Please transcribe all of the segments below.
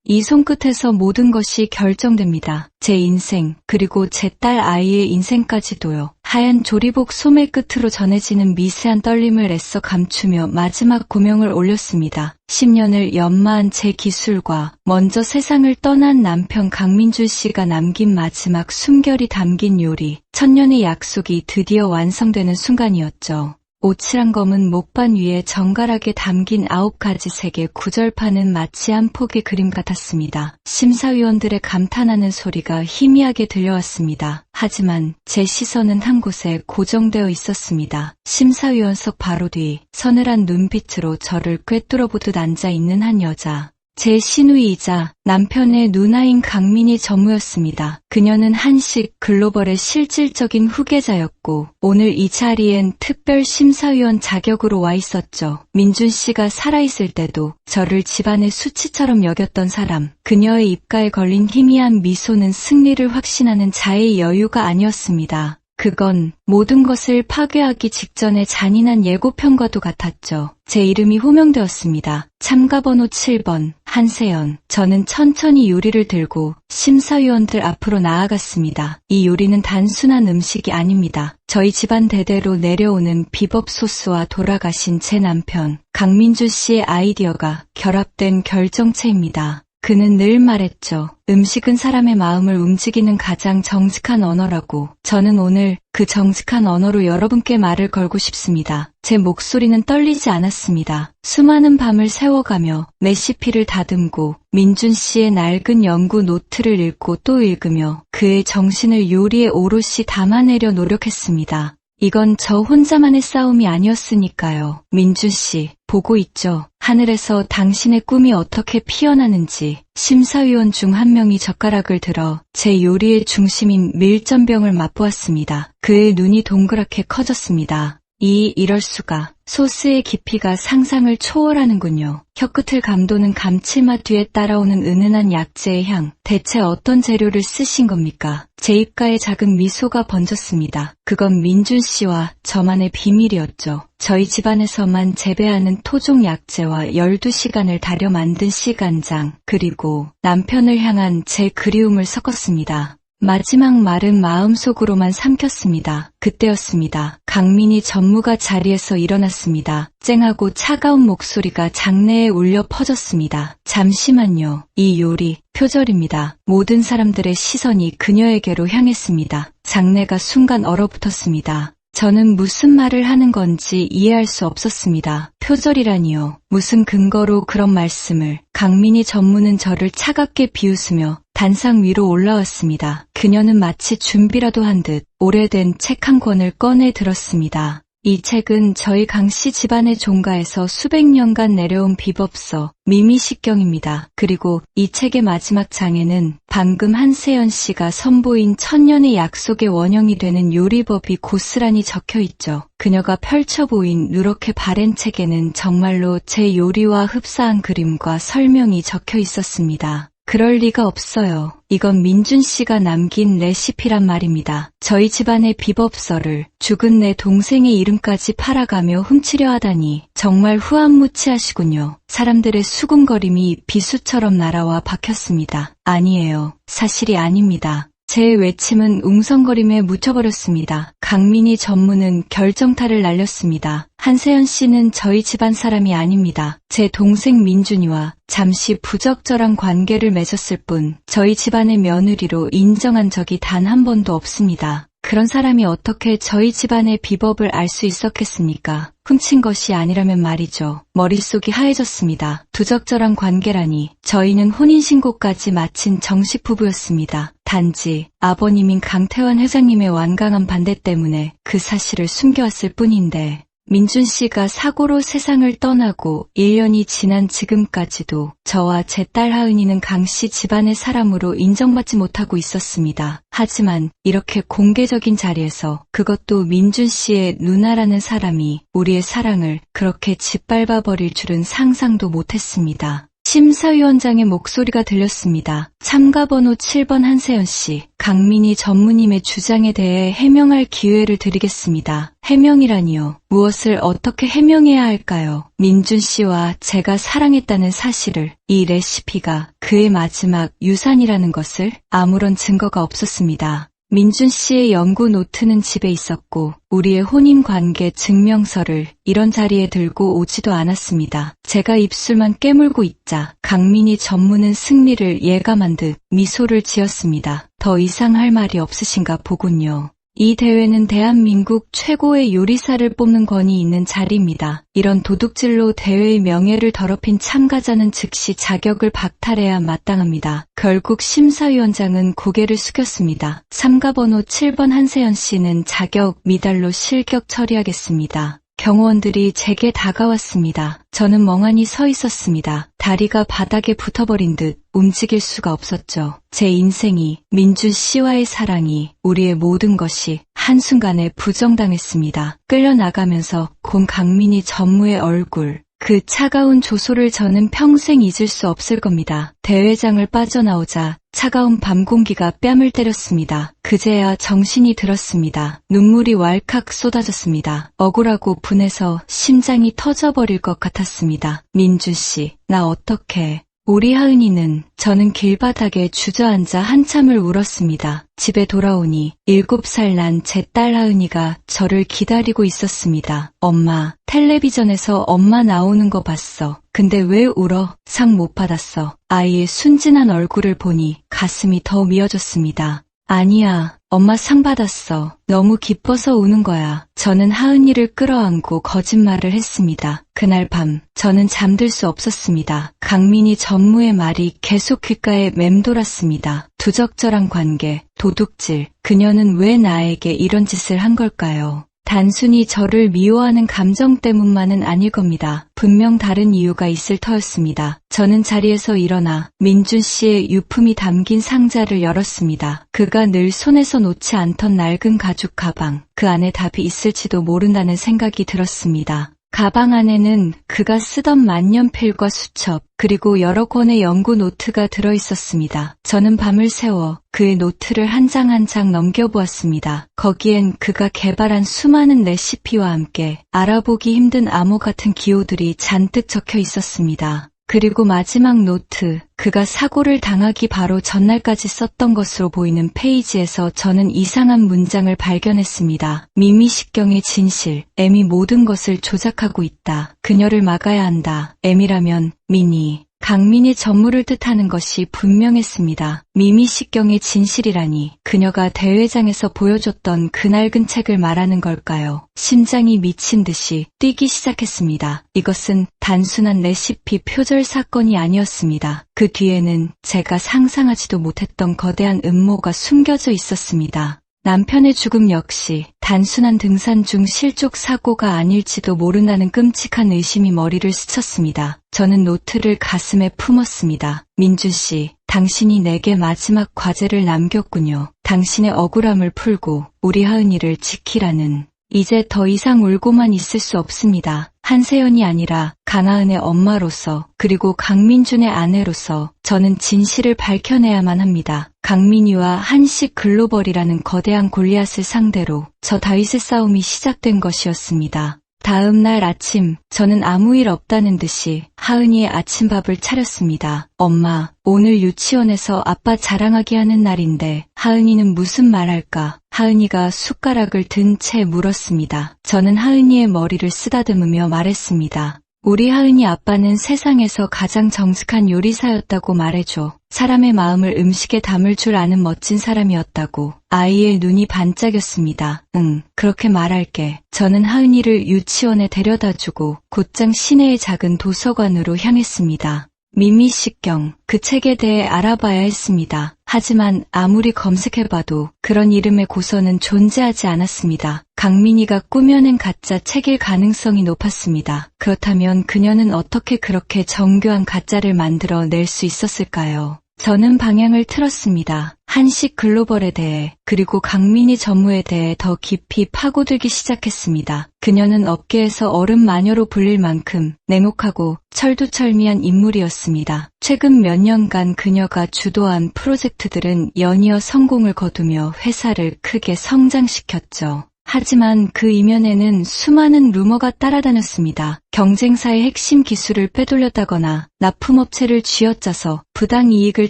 이 손끝에서 모든 것이 결정됩니다. 제 인생, 그리고 제 딸 아이의 인생까지도요. 하얀 조리복 소매 끝으로 전해지는 미세한 떨림을 애써 감추며 마지막 고명을 올렸습니다. 10년을 연마한 제 기술과 먼저 세상을 떠난 남편 강민준 씨가 남긴 마지막 숨결이 담긴 요리, 천년의 약속이 드디어 완성되는 순간이었죠. 오칠한 검은 목반 위에 정갈하게 담긴 9가지 색의 구절판은 마치 한 폭의 그림 같았습니다. 심사위원들의 감탄하는 소리가 희미하게 들려왔습니다. 하지만 제 시선은 한 곳에 고정되어 있었습니다. 심사위원석 바로 뒤 서늘한 눈빛으로 저를 꿰뚫어보듯 앉아있는 한 여자. 제 시누이이자 남편의 누나인 강민희 전무였습니다. 그녀는 한식 글로벌의 실질적인 후계자였고 오늘 이 자리엔 특별 심사위원 자격으로 와 있었죠. 민준 씨가 살아있을 때도 저를 집안의 수치처럼 여겼던 사람. 그녀의 입가에 걸린 희미한 미소는 승리를 확신하는 자의 여유가 아니었습니다. 그건 모든 것을 파괴하기 직전의 잔인한 예고편과도 같았죠. 제 이름이 호명되었습니다. 참가번호 7번 한세연. 저는 천천히 요리를 들고 심사위원들 앞으로 나아갔습니다. 이 요리는 단순한 음식이 아닙니다. 저희 집안 대대로 내려오는 비법 소스와 돌아가신 제 남편 강민주 씨의 아이디어가 결합된 결정체입니다. 그는 늘 말했죠. 음식은 사람의 마음을 움직이는 가장 정직한 언어라고. 저는 오늘 그 정직한 언어로 여러분께 말을 걸고 싶습니다. 제 목소리는 떨리지 않았습니다. 수많은 밤을 세워가며 레시피를 다듬고 민준 씨의 낡은 연구 노트를 읽고 또 읽으며 그의 정신을 요리에 오롯이 담아내려 노력했습니다. 이건 저 혼자만의 싸움이 아니었으니까요. 민준 씨, 보고 있죠? 하늘에서 당신의 꿈이 어떻게 피어나는지. 심사위원 중 한 명이 젓가락을 들어 제 요리의 중심인 밀전병을 맛보았습니다. 그의 눈이 동그랗게 커졌습니다. 이럴 수가. 소스의 깊이가 상상을 초월하는군요. 혀끝을 감도는 감칠맛 뒤에 따라오는 은은한 약재의 향. 대체 어떤 재료를 쓰신 겁니까? 제 입가에 작은 미소가 번졌습니다. 그건 민준 씨와 저만의 비밀이었죠. 저희 집안에서만 재배하는 토종 약재와 12시간을 달여 만든 씨간장, 그리고 남편을 향한 제 그리움을 섞었습니다. 마지막 말은 마음속으로만 삼켰습니다. 그때였습니다. 강민희 전무가 자리에서 일어났습니다. 쨍하고 차가운 목소리가 장내에 울려 퍼졌습니다. 잠시만요. 이 요리, 표절입니다. 모든 사람들의 시선이 그녀에게로 향했습니다. 장내가 순간 얼어붙었습니다. 저는 무슨 말을 하는 건지 이해할 수 없었습니다. 표절이라니요. 무슨 근거로 그런 말씀을. 강민희 전무는 저를 차갑게 비웃으며 단상 위로 올라왔습니다. 그녀는 마치 준비라도 한 듯 오래된 책 한 권을 꺼내 들었습니다. 이 책은 저희 강씨 집안의 종가에서 수백 년간 내려온 비법서 미미식경입니다. 그리고 이 책의 마지막 장에는 방금 한세연 씨가 선보인 천년의 약속의 원형이 되는 요리법이 고스란히 적혀 있죠. 그녀가 펼쳐 보인 누렇게 바랜 책에는 정말로 제 요리와 흡사한 그림과 설명이 적혀 있었습니다. 그럴 리가 없어요. 이건 민준 씨가 남긴 레시피란 말입니다. 저희 집안의 비법서를 죽은 내 동생의 이름까지 팔아가며 훔치려 하다니 정말 후안무치하시군요. 사람들의 수군거림이 비수처럼 날아와 박혔습니다. 아니에요. 사실이 아닙니다. 제 외침은 웅성거림에 묻혀버렸습니다. 강민희 전무는 결정타를 날렸습니다. 한세연 씨는 저희 집안 사람이 아닙니다. 제 동생 민준이와 잠시 부적절한 관계를 맺었을 뿐 저희 집안의 며느리로 인정한 적이 단 한 번도 없습니다. 그런 사람이 어떻게 저희 집안의 비법을 알 수 있었겠습니까? 훔친 것이 아니라면 말이죠. 머릿속이 하얘졌습니다. 부적절한 관계라니. 저희는 혼인신고까지 마친 정식 부부였습니다. 단지 아버님인 강태환 회장님의 완강한 반대 때문에 그 사실을 숨겨왔을 뿐인데 민준 씨가 사고로 세상을 떠나고 1년이 지난 지금까지도 저와 제 딸 하은이는 강씨 집안의 사람으로 인정받지 못하고 있었습니다. 하지만 이렇게 공개적인 자리에서 그것도 민준 씨의 누나라는 사람이 우리의 사랑을 그렇게 짓밟아버릴 줄은 상상도 못했습니다. 심사위원장의 목소리가 들렸습니다. 참가번호 7번 한세연 씨, 강민희 전무님의 주장에 대해 해명할 기회를 드리겠습니다. 해명이라니요. 무엇을 어떻게 해명해야 할까요? 민준 씨와 제가 사랑했다는 사실을, 이 레시피가 그의 마지막 유산이라는 것을 아무런 증거가 없었습니다. 민준 씨의 연구 노트는 집에 있었고 우리의 혼인관계 증명서를 이런 자리에 들고 오지도 않았습니다. 제가 입술만 깨물고 있자 강민희 전무는 승리를 예감한 듯 미소를 지었습니다. 더 이상 할 말이 없으신가 보군요. 이 대회는 대한민국 최고의 요리사를 뽑는 권위 있는 자리입니다. 이런 도둑질로 대회의 명예를 더럽힌 참가자는 즉시 자격을 박탈해야 마땅합니다. 결국 심사위원장은 고개를 숙였습니다. 참가번호 7번 한세연 씨는 자격 미달로 실격 처리하겠습니다. 경호원들이 제게 다가왔습니다. 저는 멍하니 서 있었습니다. 다리가 바닥에 붙어버린 듯 움직일 수가 없었죠. 제 인생이, 민준 씨와의 사랑이, 우리의 모든 것이 한순간에 부정당했습니다. 끌려나가면서 곰 강민희 전무의 얼굴, 그 차가운 조소를 저는 평생 잊을 수 없을 겁니다. 대회장을 빠져나오자 차가운 밤 공기가 뺨을 때렸습니다. 그제야 정신이 들었습니다. 눈물이 왈칵 쏟아졌습니다. 억울하고 분해서 심장이 터져버릴 것 같았습니다. 민준 씨, 나 어떡해. 우리 하은이는, 저는 길바닥에 주저앉아 한참을 울었습니다. 집에 돌아오니 7살 난 제 딸 하은이가 저를 기다리고 있었습니다. 엄마, 텔레비전에서 엄마 나오는 거 봤어. 근데 왜 울어? 상 못 받았어. 아이의 순진한 얼굴을 보니 가슴이 더 미어졌습니다. 아니야, 엄마 상 받았어. 너무 기뻐서 우는 거야. 저는 하은이를 끌어안고 거짓말을 했습니다. 그날 밤 저는 잠들 수 없었습니다. 강민희 전무의 말이 계속 귓가에 맴돌았습니다. 부적절한 관계, 도둑질, 그녀는 왜 나에게 이런 짓을 한 걸까요? 단순히 저를 미워하는 감정 때문만은 아닐 겁니다. 분명 다른 이유가 있을 터였습니다. 저는 자리에서 일어나 민준 씨의 유품이 담긴 상자를 열었습니다. 그가 늘 손에서 놓지 않던 낡은 가죽 가방, 그 안에 답이 있을지도 모른다는 생각이 들었습니다. 가방 안에는 그가 쓰던 만년필과 수첩, 그리고 여러 권의 연구 노트가 들어있었습니다. 저는 밤을 새워 그의 노트를 한 장 한 장 넘겨보았습니다. 거기엔 그가 개발한 수많은 레시피와 함께 알아보기 힘든 암호 같은 기호들이 잔뜩 적혀 있었습니다. 그리고 마지막 노트, 그가 사고를 당하기 바로 전날까지 썼던 것으로 보이는 페이지에서 저는 이상한 문장을 발견했습니다. 미미식경의 진실, M이 모든 것을 조작하고 있다. 그녀를 막아야 한다. M이라면 민희, 강민희 전무를 뜻하는 것이 분명했습니다. 미미식경의 진실이라니 그녀가 대회장에서 보여줬던 그 낡은 책을 말하는 걸까요? 심장이 미친 듯이 뛰기 시작했습니다. 이것은 단순한 레시피 표절 사건이 아니었습니다. 그 뒤에는 제가 상상하지도 못했던 거대한 음모가 숨겨져 있었습니다. 남편의 죽음 역시 단순한 등산 중 실족 사고가 아닐지도 모른다는 끔찍한 의심이 머리를 스쳤습니다. 저는 노트를 가슴에 품었습니다. 민준 씨, 당신이 내게 마지막 과제를 남겼군요. 당신의 억울함을 풀고 우리 하은이를 지키라는. 이제 더 이상 울고만 있을 수 없습니다. 한세연이 아니라 강하은의 엄마로서, 그리고 강민준의 아내로서 저는 진실을 밝혀내야만 합니다. 강민희와 한식 글로벌이라는 거대한 골리앗을 상대로 저 다윗의 싸움이 시작된 것이었습니다. 다음 날 아침, 저는 아무 일 없다는 듯이 하은이의 아침밥을 차렸습니다. 엄마, 오늘 유치원에서 아빠 자랑하게 하는 날인데 하은이는 무슨 말 할까? 하은이가 숟가락을 든 채 물었습니다. 저는 하은이의 머리를 쓰다듬으며 말했습니다. 우리 하은이 아빠는 세상에서 가장 정직한 요리사였다고 말해줘. 사람의 마음을 음식에 담을 줄 아는 멋진 사람이었다고. 아이의 눈이 반짝였습니다. 응, 그렇게 말할게. 저는 하은이를 유치원에 데려다주고 곧장 시내의 작은 도서관으로 향했습니다. 미미식경, 그 책에 대해 알아봐야 했습니다. 하지만 아무리 검색해봐도 그런 이름의 고서는 존재하지 않았습니다. 강민희가 꾸며낸 가짜 책일 가능성이 높았습니다. 그렇다면 그녀는 어떻게 그렇게 정교한 가짜를 만들어 낼 수 있었을까요? 저는 방향을 틀었습니다. 한식 글로벌에 대해 그리고 강민희 전무에 대해 더 깊이 파고들기 시작했습니다. 그녀는 업계에서 얼음 마녀로 불릴 만큼 냉혹하고 철두철미한 인물이었습니다. 최근 몇 년간 그녀가 주도한 프로젝트들은 연이어 성공을 거두며 회사를 크게 성장시켰죠. 하지만 그 이면에는 수많은 루머가 따라다녔습니다. 경쟁사의 핵심 기술을 빼돌렸다거나 납품업체를 쥐어짜서 부당이익을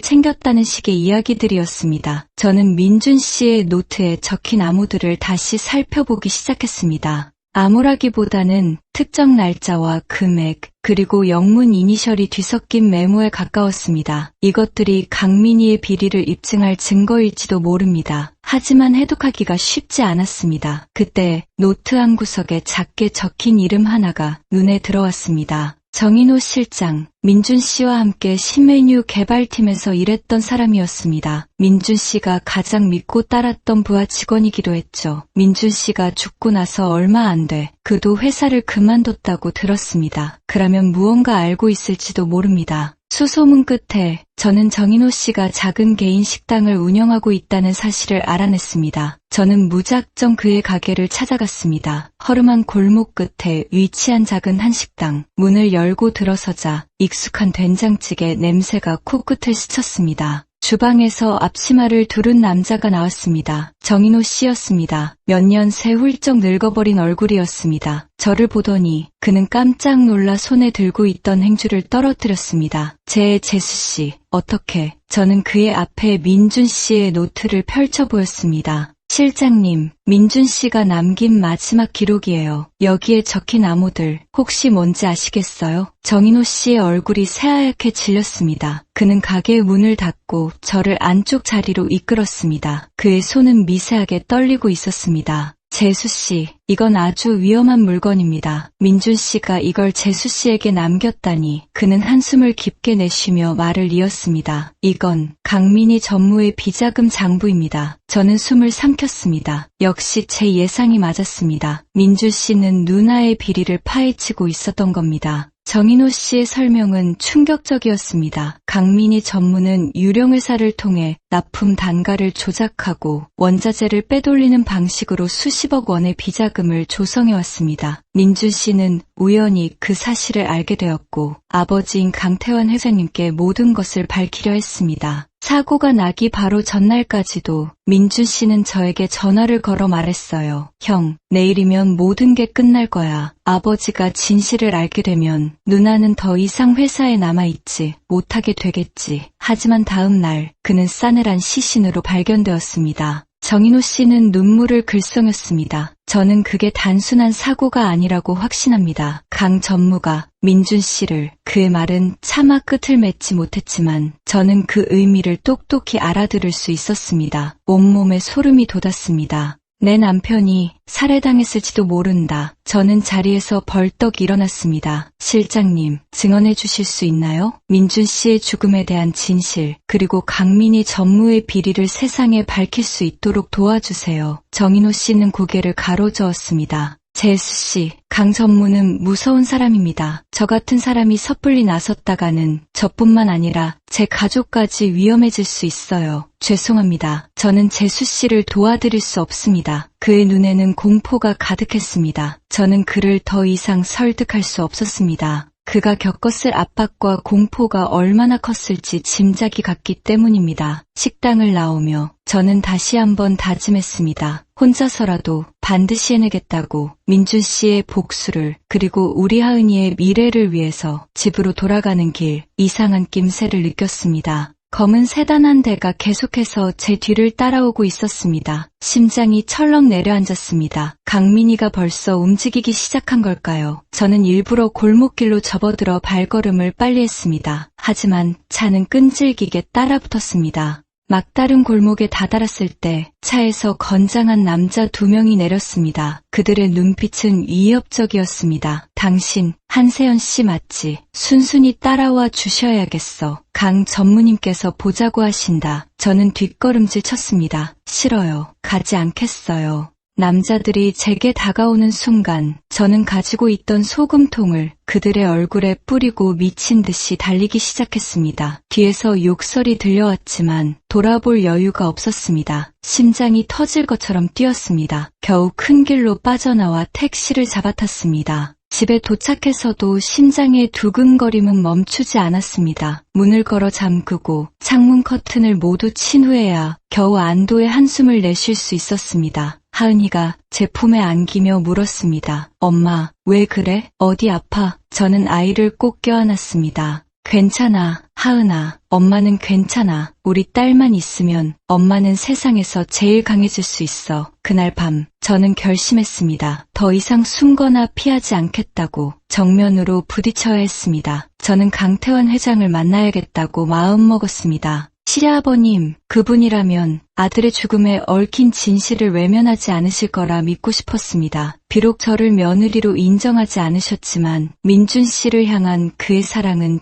챙겼다는 식의 이야기들이었습니다. 저는 민준 씨의 노트에 적힌 암호들을 다시 살펴보기 시작했습니다. 암호라기보다는 특정 날짜와 금액, 그리고 영문 이니셜이 뒤섞인 메모에 가까웠습니다. 이것들이 강민희의 비리를 입증할 증거일지도 모릅니다. 하지만 해독하기가 쉽지 않았습니다. 그때 노트 한 구석에 작게 적힌 이름 하나가 눈에 들어왔습니다. 정인호 실장, 민준 씨와 함께 신메뉴 개발팀에서 일했던 사람이었습니다. 민준 씨가 가장 믿고 따랐던 부하 직원이기도 했죠. 민준 씨가 죽고 나서 얼마 안 돼 그도 회사를 그만뒀다고 들었습니다. 그라면 무언가 알고 있을지도 모릅니다. 수소문 끝에 저는 정인호 씨가 작은 개인 식당을 운영하고 있다는 사실을 알아냈습니다. 저는 무작정 그의 가게를 찾아갔습니다. 허름한 골목 끝에 위치한 작은 한식당. 문을 열고 들어서자 익숙한 된장찌개 냄새가 코끝을 스쳤습니다. 주방에서 앞치마를 두른 남자가 나왔습니다. 정인호 씨였습니다. 몇 년 새 훌쩍 늙어버린 얼굴이었습니다. 저를 보더니 그는 깜짝 놀라 손에 들고 있던 행주를 떨어뜨렸습니다. 재수 씨, 어떻게? 저는 그의 앞에 민준 씨의 노트를 펼쳐 보였습니다. 실장님, 민준 씨가 남긴 마지막 기록이에요. 여기에 적힌 암호들 혹시 뭔지 아시겠어요? 정인호 씨의 얼굴이 새하얗게 질렸습니다. 그는 가게의 문을 닫고 저를 안쪽 자리로 이끌었습니다. 그의 손은 미세하게 떨리고 있었습니다. 재수 씨, 이건 아주 위험한 물건입니다. 민준 씨가 이걸 재수 씨에게 남겼다니. 그는 한숨을 깊게 내쉬며 말을 이었습니다. 이건 강민희 전무의 비자금 장부입니다. 저는 숨을 삼켰습니다. 역시 제 예상이 맞았습니다. 민준 씨는 누나의 비리를 파헤치고 있었던 겁니다. 정인호 씨의 설명은 충격적이었습니다. 강민희 전무는 유령회사를 통해 납품 단가를 조작하고 원자재를 빼돌리는 방식으로 수십억 원의 비자금을 조성해왔습니다. 민준 씨는 우연히 그 사실을 알게 되었고 아버지인 강태환 회장님께 모든 것을 밝히려 했습니다. 사고가 나기 바로 전날까지도 민준 씨는 저에게 전화를 걸어 말했어요. 형, 내일이면 모든 게 끝날 거야. 아버지가 진실을 알게 되면 누나는 더 이상 회사에 남아있지 못하게 되겠지. 하지만 다음 날 그는 싸늘한 시신으로 발견되었습니다. 정인호 씨는 눈물을 글썽였습니다. 저는 그게 단순한 사고가 아니라고 확신합니다. 강 전무가 민준 씨를, 그의 말은 차마 끝을 맺지 못했지만 저는 그 의미를 똑똑히 알아들을 수 있었습니다. 온몸에 소름이 돋았습니다. 내 남편이 살해당했을지도 모른다. 저는 자리에서 벌떡 일어났습니다. 실장님, 증언해 주실 수 있나요? 민준 씨의 죽음에 대한 진실, 그리고 강민희 전무의 비리를 세상에 밝힐 수 있도록 도와주세요. 정인호 씨는 고개를 가로저었습니다. 재수 씨, 강 전무는 무서운 사람입니다. 저 같은 사람이 섣불리 나섰다가는 저뿐만 아니라 제 가족까지 위험해질 수 있어요. 죄송합니다. 저는 재수 씨를 도와드릴 수 없습니다. 그의 눈에는 공포가 가득했습니다. 저는 그를 더 이상 설득할 수 없었습니다. 그가 겪었을 압박과 공포가 얼마나 컸을지 짐작이 갔기 때문입니다. 식당을 나오며 저는 다시 한번 다짐했습니다. 혼자서라도 반드시 해내겠다고. 민준 씨의 복수를, 그리고 우리 하은이의 미래를 위해서 집으로 돌아가는 길, 이상한 낌새를 느꼈습니다. 검은 세단 한 대가 계속해서 제 뒤를 따라오고 있었습니다. 심장이 철렁 내려앉았습니다. 강민희가 벌써 움직이기 시작한 걸까요? 저는 일부러 골목길로 접어들어 발걸음을 빨리 했습니다. 하지만 차는 끈질기게 따라붙었습니다. 막다른 골목에 다다랐을 때 차에서 건장한 남자 2명이 내렸습니다. 그들의 눈빛은 위협적이었습니다. 당신 한세연 씨 맞지? 순순히 따라와 주셔야겠어. 강 전무님께서 보자고 하신다. 저는 뒷걸음질 쳤습니다. 싫어요. 가지 않겠어요. 남자들이 제게 다가오는 순간 저는 가지고 있던 소금통을 그들의 얼굴에 뿌리고 미친 듯이 달리기 시작했습니다. 뒤에서 욕설이 들려왔지만 돌아볼 여유가 없었습니다. 심장이 터질 것처럼 뛰었습니다. 겨우 큰 길로 빠져나와 택시를 잡아탔습니다. 집에 도착해서도 심장의 두근거림은 멈추지 않았습니다. 문을 걸어 잠그고 창문 커튼을 모두 친 후에야 겨우 안도의 한숨을 내쉴 수 있었습니다. 하은이가 제 품에 안기며 물었습니다. 엄마, 왜 그래? 어디 아파? 저는 아이를 꼭 껴안았습니다. 괜찮아, 하은아. 엄마는 괜찮아. 우리 딸만 있으면 엄마는 세상에서 제일 강해질 수 있어. 그날 밤 저는 결심했습니다. 더 이상 숨거나 피하지 않겠다고. 정면으로 부딪혀야 했습니다. 저는 강태환 회장을 만나야겠다고 마음먹었습니다. 시아버님, 그분이라면 아들의 죽음에 얽힌 진실을 외면하지 않으실 거라 믿고 싶었습니다. 비록 저를 며느리로 인정하지 않으셨지만 민준 씨를 향한 그의 사랑은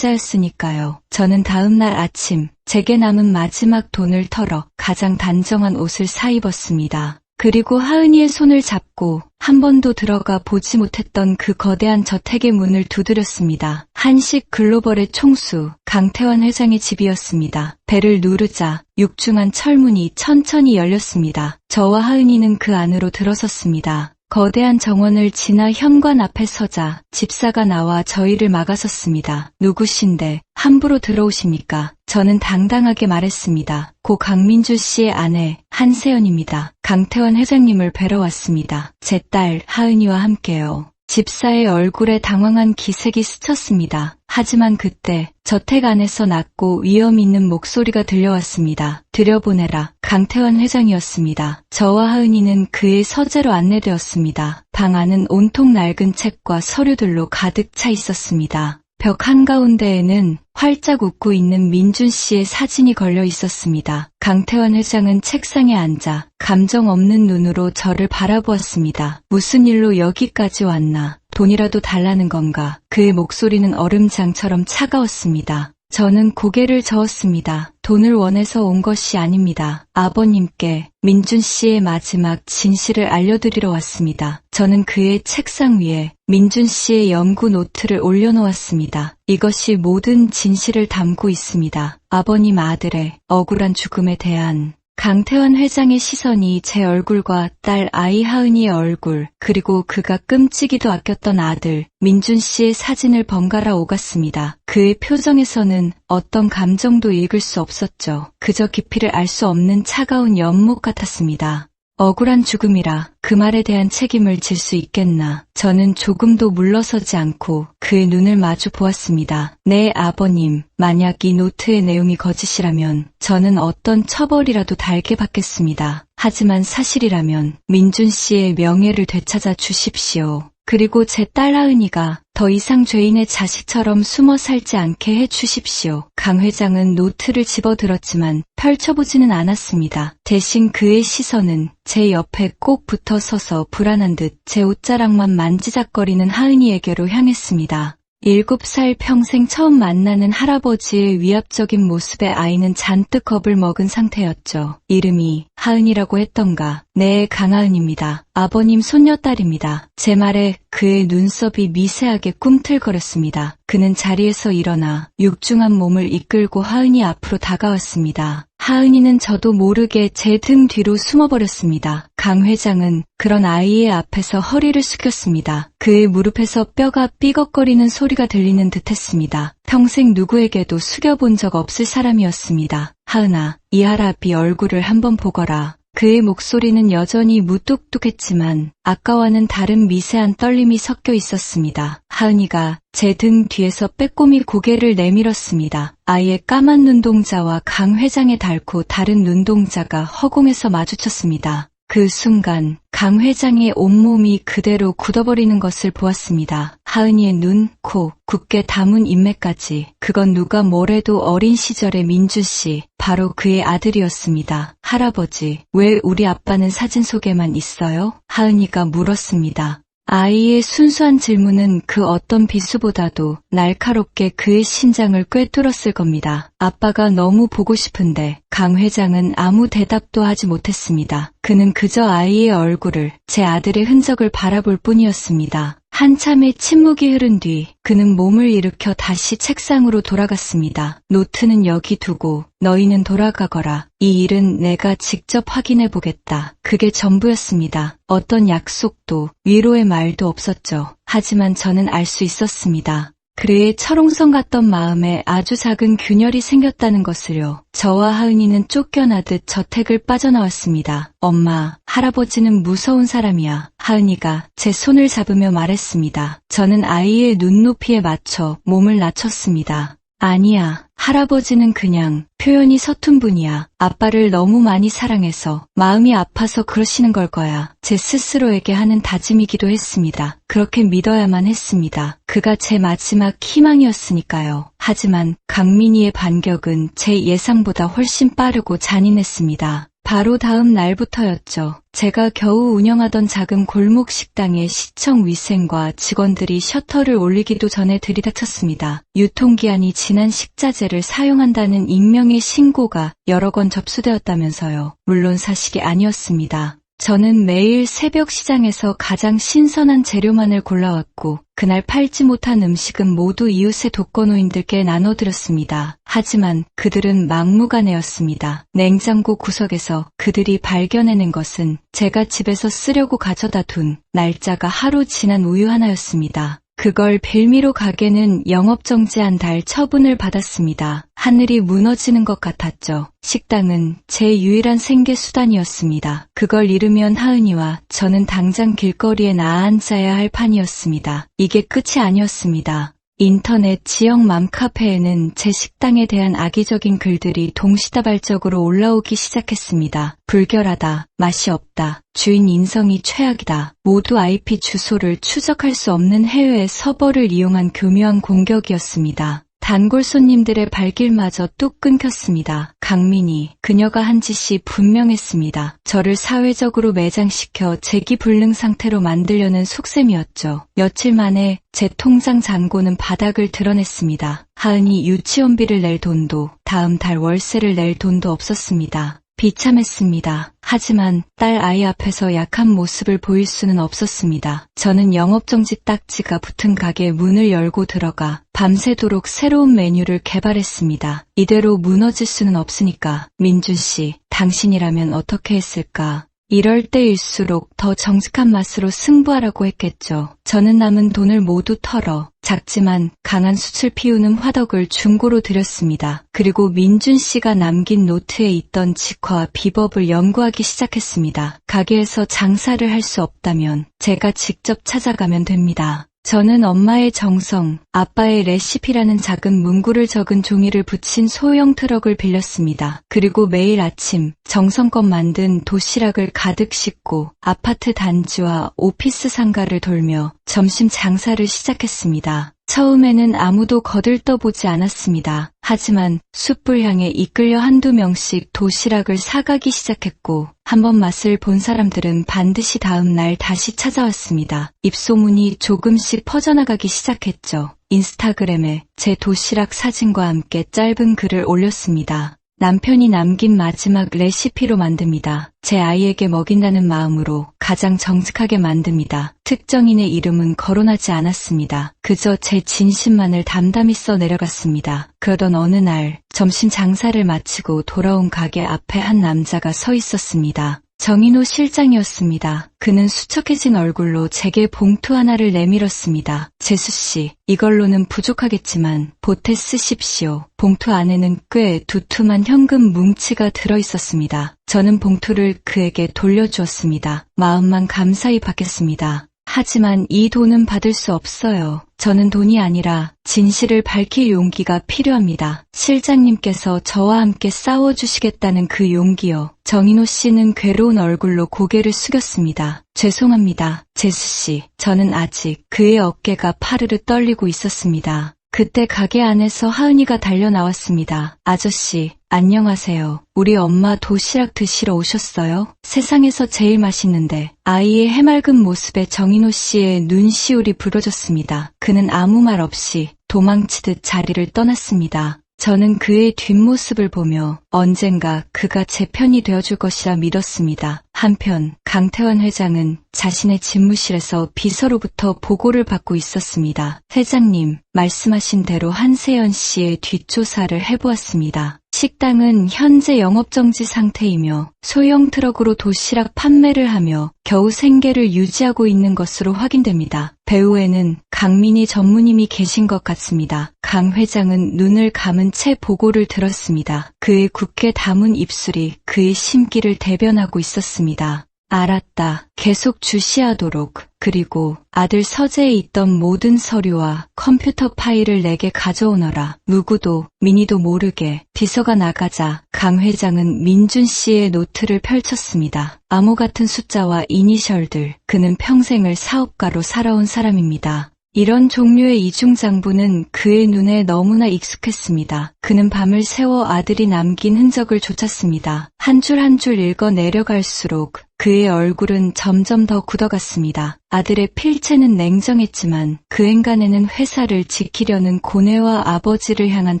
진짜였으니까요. 저는 다음 날 아침 제게 남은 마지막 돈을 털어 가장 단정한 옷을 사입었습니다. 그리고 하은이의 손을 잡고 한 번도 들어가 보지 못했던 그 거대한 저택의 문을 두드렸습니다. 한식 글로벌의 총수 강태환 회장의 집이었습니다. 벨을 누르자 육중한 철문이 천천히 열렸습니다. 저와 하은이는 그 안으로 들어섰습니다. 거대한 정원을 지나 현관 앞에 서자 집사가 나와 저희를 막아섰습니다. 누구신데 함부로 들어오십니까? 저는 당당하게 말했습니다. 고 강민주 씨의 아내 한세연입니다. 강태환 회장님을 뵈러 왔습니다. 제 딸 하은이와 함께요. 집사의 얼굴에 당황한 기색이 스쳤습니다. 하지만 그때 저택 안에서 낮고 위험 있는 목소리가 들려왔습니다. 들여보내라. 강태환 회장이었습니다. 저와 하은이는 그의 서재로 안내되었습니다. 방 안은 온통 낡은 책과 서류들로 가득 차 있었습니다. 벽 한가운데에는 활짝 웃고 있는 민준 씨의 사진이 걸려 있었습니다. 강태환 회장은 책상에 앉아 감정 없는 눈으로 저를 바라보았습니다. 무슨 일로 여기까지 왔나? 돈이라도 달라는 건가? 그의 목소리는 얼음장처럼 차가웠습니다. 저는 고개를 저었습니다. 돈을 원해서 온 것이 아닙니다. 아버님께 민준 씨의 마지막 진실을 알려드리러 왔습니다. 저는 그의 책상 위에 민준 씨의 연구 노트를 올려놓았습니다. 이것이 모든 진실을 담고 있습니다. 아버님 아들의 억울한 죽음에 대한 강태환 회장의 시선이 제 얼굴과 딸 아이 하은이의 얼굴, 그리고 그가 끔찍이도 아꼈던 아들 민준 씨의 사진을 번갈아 오갔습니다. 그의 표정에서는 어떤 감정도 읽을 수 없었죠. 그저 깊이를 알 수 없는 차가운 연못 같았습니다. 억울한 죽음이라 그 말에 대한 책임을 질 수 있겠나. 저는 조금도 물러서지 않고 그의 눈을 마주 보았습니다. 네, 아버님. 만약 이 노트의 내용이 거짓이라면 저는 어떤 처벌이라도 달게 받겠습니다. 하지만 사실이라면 민준 씨의 명예를 되찾아 주십시오. 그리고 제 딸 하은이가 더 이상 죄인의 자식처럼 숨어 살지 않게 해 주십시오. 강 회장은 노트를 집어들었지만 펼쳐보지는 않았습니다. 대신 그의 시선은 제 옆에 꼭 붙어 서서 불안한 듯 제 옷자락만 만지작거리는 하은이에게로 향했습니다. 7살 평생 처음 만나는 할아버지의 위압적인 모습에 아이는 잔뜩 겁을 먹은 상태였죠. 이름이 하은이라고 했던가. 네, 강하은입니다. 아버님 손녀딸입니다. 제 말에 그의 눈썹이 미세하게 꿈틀거렸습니다. 그는 자리에서 일어나 육중한 몸을 이끌고 하은이 앞으로 다가왔습니다. 하은이는 저도 모르게 제 등 뒤로 숨어버렸습니다. 강 회장은 그런 아이의 앞에서 허리를 숙였습니다. 그의 무릎에서 뼈가 삐걱거리는 소리가 들리는 듯했습니다. 평생 누구에게도 숙여본 적 없을 사람이었습니다. 하은아, 이 할아비 얼굴을 한번 보거라. 그의 목소리는 여전히 무뚝뚝했지만 아까와는 다른 미세한 떨림이 섞여 있었습니다. 하은이가 제 등 뒤에서 빼꼼히 고개를 내밀었습니다. 아이의 까만 눈동자와 강 회장의 닳고 다른 눈동자가 허공에서 마주쳤습니다. 그 순간 강 회장의 온몸이 그대로 굳어버리는 것을 보았습니다. 하은이의 눈, 코, 굳게 담은 인매까지. 그건 누가 뭐래도 어린 시절의 민준 씨, 바로 그의 아들이었습니다. 할아버지, 왜 우리 아빠는 사진 속에만 있어요? 하은이가 물었습니다. 아이의 순수한 질문은 그 어떤 비수보다도 날카롭게 그의 심장을 꿰뚫었을 겁니다. 아빠가 너무 보고 싶은데 강 회장은 아무 대답도 하지 못했습니다. 그는 그저 아이의 얼굴을, 제 아들의 흔적을 바라볼 뿐이었습니다. 한참의 침묵이 흐른 뒤 그는 몸을 일으켜 다시 책상으로 돌아갔습니다. 노트는 여기 두고 너희는 돌아가거라. 이 일은 내가 직접 확인해 보겠다. 그게 전부였습니다. 어떤 약속도 위로의 말도 없었죠. 하지만 저는 알 수 있었습니다. 그의 철옹성 같던 마음에 아주 작은 균열이 생겼다는 것을요. 저와 하은이는 쫓겨나듯 저택을 빠져나왔습니다. 엄마, 할아버지는 무서운 사람이야. 하은이가 제 손을 잡으며 말했습니다. 저는 아이의 눈높이에 맞춰 몸을 낮췄습니다. 아니야, 할아버지는 그냥 표현이 서툰 분이야. 아빠를 너무 많이 사랑해서 마음이 아파서 그러시는 걸 거야. 제 스스로에게 하는 다짐이기도 했습니다. 그렇게 믿어야만 했습니다. 그가 제 마지막 희망이었으니까요. 하지만 강민희의 반격은 제 예상보다 훨씬 빠르고 잔인했습니다. 바로 다음 날부터였죠. 제가 겨우 운영하던 작은 골목 식당에 시청 위생과 직원들이 셔터를 올리기도 전에 들이닥쳤습니다. 유통기한이 지난 식자재를 사용한다는 익명의 신고가 여러 건 접수되었다면서요. 물론 사실이 아니었습니다. 저는 매일 새벽 시장에서 가장 신선한 재료만을 골라왔고 그날 팔지 못한 음식은 모두 이웃의 독거노인들께 나눠드렸습니다. 하지만 그들은 막무가내였습니다. 냉장고 구석에서 그들이 발견해낸 것은 제가 집에서 쓰려고 가져다 둔 날짜가 하루 지난 우유 하나였습니다. 그걸 빌미로 가게는 영업정지한 달 처분을 받았습니다. 하늘이 무너지는 것 같았죠. 식당은 제 유일한 생계수단이었습니다. 그걸 잃으면 하은이와 저는 당장 길거리에 나앉아야 할 판이었습니다. 이게 끝이 아니었습니다. 인터넷 지역 맘카페에는 제 식당에 대한 악의적인 글들이 동시다발적으로 올라오기 시작했습니다. 불결하다, 맛이 없다, 주인 인성이 최악이다. 모두 IP 주소를 추적할 수 없는 해외의 서버를 이용한 교묘한 공격이었습니다. 단골 손님들의 발길마저 뚝 끊겼습니다. 강민희, 그녀가 한 짓이 분명했습니다. 저를 사회적으로 매장시켜 재기불능 상태로 만들려는 속셈이었죠. 며칠 만에 제 통장 잔고는 바닥을 드러냈습니다. 하은이 유치원비를 낼 돈도 다음 달 월세를 낼 돈도 없었습니다. 비참했습니다. 하지만 딸 아이 앞에서 약한 모습을 보일 수는 없었습니다. 저는 영업정지 딱지가 붙은 가게 문을 열고 들어가 밤새도록 새로운 메뉴를 개발했습니다. 이대로 무너질 수는 없으니까. 민준 씨, 당신이라면 어떻게 했을까? 이럴 때일수록 더 정직한 맛으로 승부하라고 했겠죠. 저는 남은 돈을 모두 털어 작지만 강한 숯을 피우는 화덕을 중고로 드렸습니다. 그리고 민준 씨가 남긴 노트에 있던 직화와 비법을 연구하기 시작했습니다. 가게에서 장사를 할 수 없다면 제가 직접 찾아가면 됩니다. 저는 엄마의 정성, 아빠의 레시피라는 작은 문구를 적은 종이를 붙인 소형 트럭을 빌렸습니다. 그리고 매일 아침 정성껏 만든 도시락을 가득 싣고 아파트 단지와 오피스 상가를 돌며 점심 장사를 시작했습니다. 처음에는 아무도 거들떠보지 않았습니다. 하지만 숯불 향에 이끌려 한두 명씩 도시락을 사가기 시작했고 한번 맛을 본 사람들은 반드시 다음 날 다시 찾아왔습니다. 입소문이 조금씩 퍼져나가기 시작했죠. 인스타그램에 제 도시락 사진과 함께 짧은 글을 올렸습니다. 남편이 남긴 마지막 레시피로 만듭니다. 제 아이에게 먹인다는 마음으로 가장 정직하게 만듭니다. 특정인의 이름은 거론하지 않았습니다. 그저 제 진심만을 담담히 써 내려갔습니다. 그러던 어느 날 점심 장사를 마치고 돌아온 가게 앞에 한 남자가 서 있었습니다. 정인호 실장이었습니다. 그는 수척해진 얼굴로 제게 봉투 하나를 내밀었습니다. 재수씨, 이걸로는 부족하겠지만 보태 쓰십시오. 봉투 안에는 꽤 두툼한 현금 뭉치가 들어있었습니다. 저는 봉투를 그에게 돌려주었습니다. 마음만 감사히 받겠습니다. 하지만 이 돈은 받을 수 없어요. 저는 돈이 아니라 진실을 밝힐 용기가 필요합니다. 실장님께서 저와 함께 싸워주시겠다는 그 용기요. 정인호 씨는 괴로운 얼굴로 고개를 숙였습니다. 죄송합니다, 재수씨. 저는 아직 그의 어깨가 파르르 떨리고 있었습니다. 그때 가게 안에서 하은이가 달려나왔습니다. 아저씨, 안녕하세요. 우리 엄마 도시락 드시러 오셨어요? 세상에서 제일 맛있는데. 아이의 해맑은 모습에 정인호 씨의 눈시울이 부러졌습니다. 그는 아무 말 없이 도망치듯 자리를 떠났습니다. 저는 그의 뒷모습을 보며 언젠가 그가 제 편이 되어줄 것이라 믿었습니다. 한편 강태환 회장은 자신의 집무실에서 비서로부터 보고를 받고 있었습니다. 회장님, 말씀하신 대로 한세연 씨의 뒷조사를 해보았습니다. 식당은 현재 영업정지 상태이며 소형 트럭으로 도시락 판매를 하며 겨우 생계를 유지하고 있는 것으로 확인됩니다. 배후에는 강민희 전무님이 계신 것 같습니다. 강 회장은 눈을 감은 채 보고를 들었습니다. 그의 굳게 담은 입술이 그의 심기를 대변하고 있었습니다. 알았다. 계속 주시하도록. 그리고 아들 서재에 있던 모든 서류와 컴퓨터 파일을 내게 가져오너라. 누구도 민희도 모르게. 비서가 나가자 강 회장은 민준 씨의 노트를 펼쳤습니다. 암호 같은 숫자와 이니셜들. 그는 평생을 사업가로 살아온 사람입니다. 이런 종류의 이중장부는 그의 눈에 너무나 익숙했습니다. 그는 밤을 새워 아들이 남긴 흔적을 쫓았습니다. 한 줄 한 줄 읽어 내려갈수록 그의 얼굴은 점점 더 굳어갔습니다. 아들의 필체는 냉정했지만 그 행간에는 회사를 지키려는 고뇌와 아버지를 향한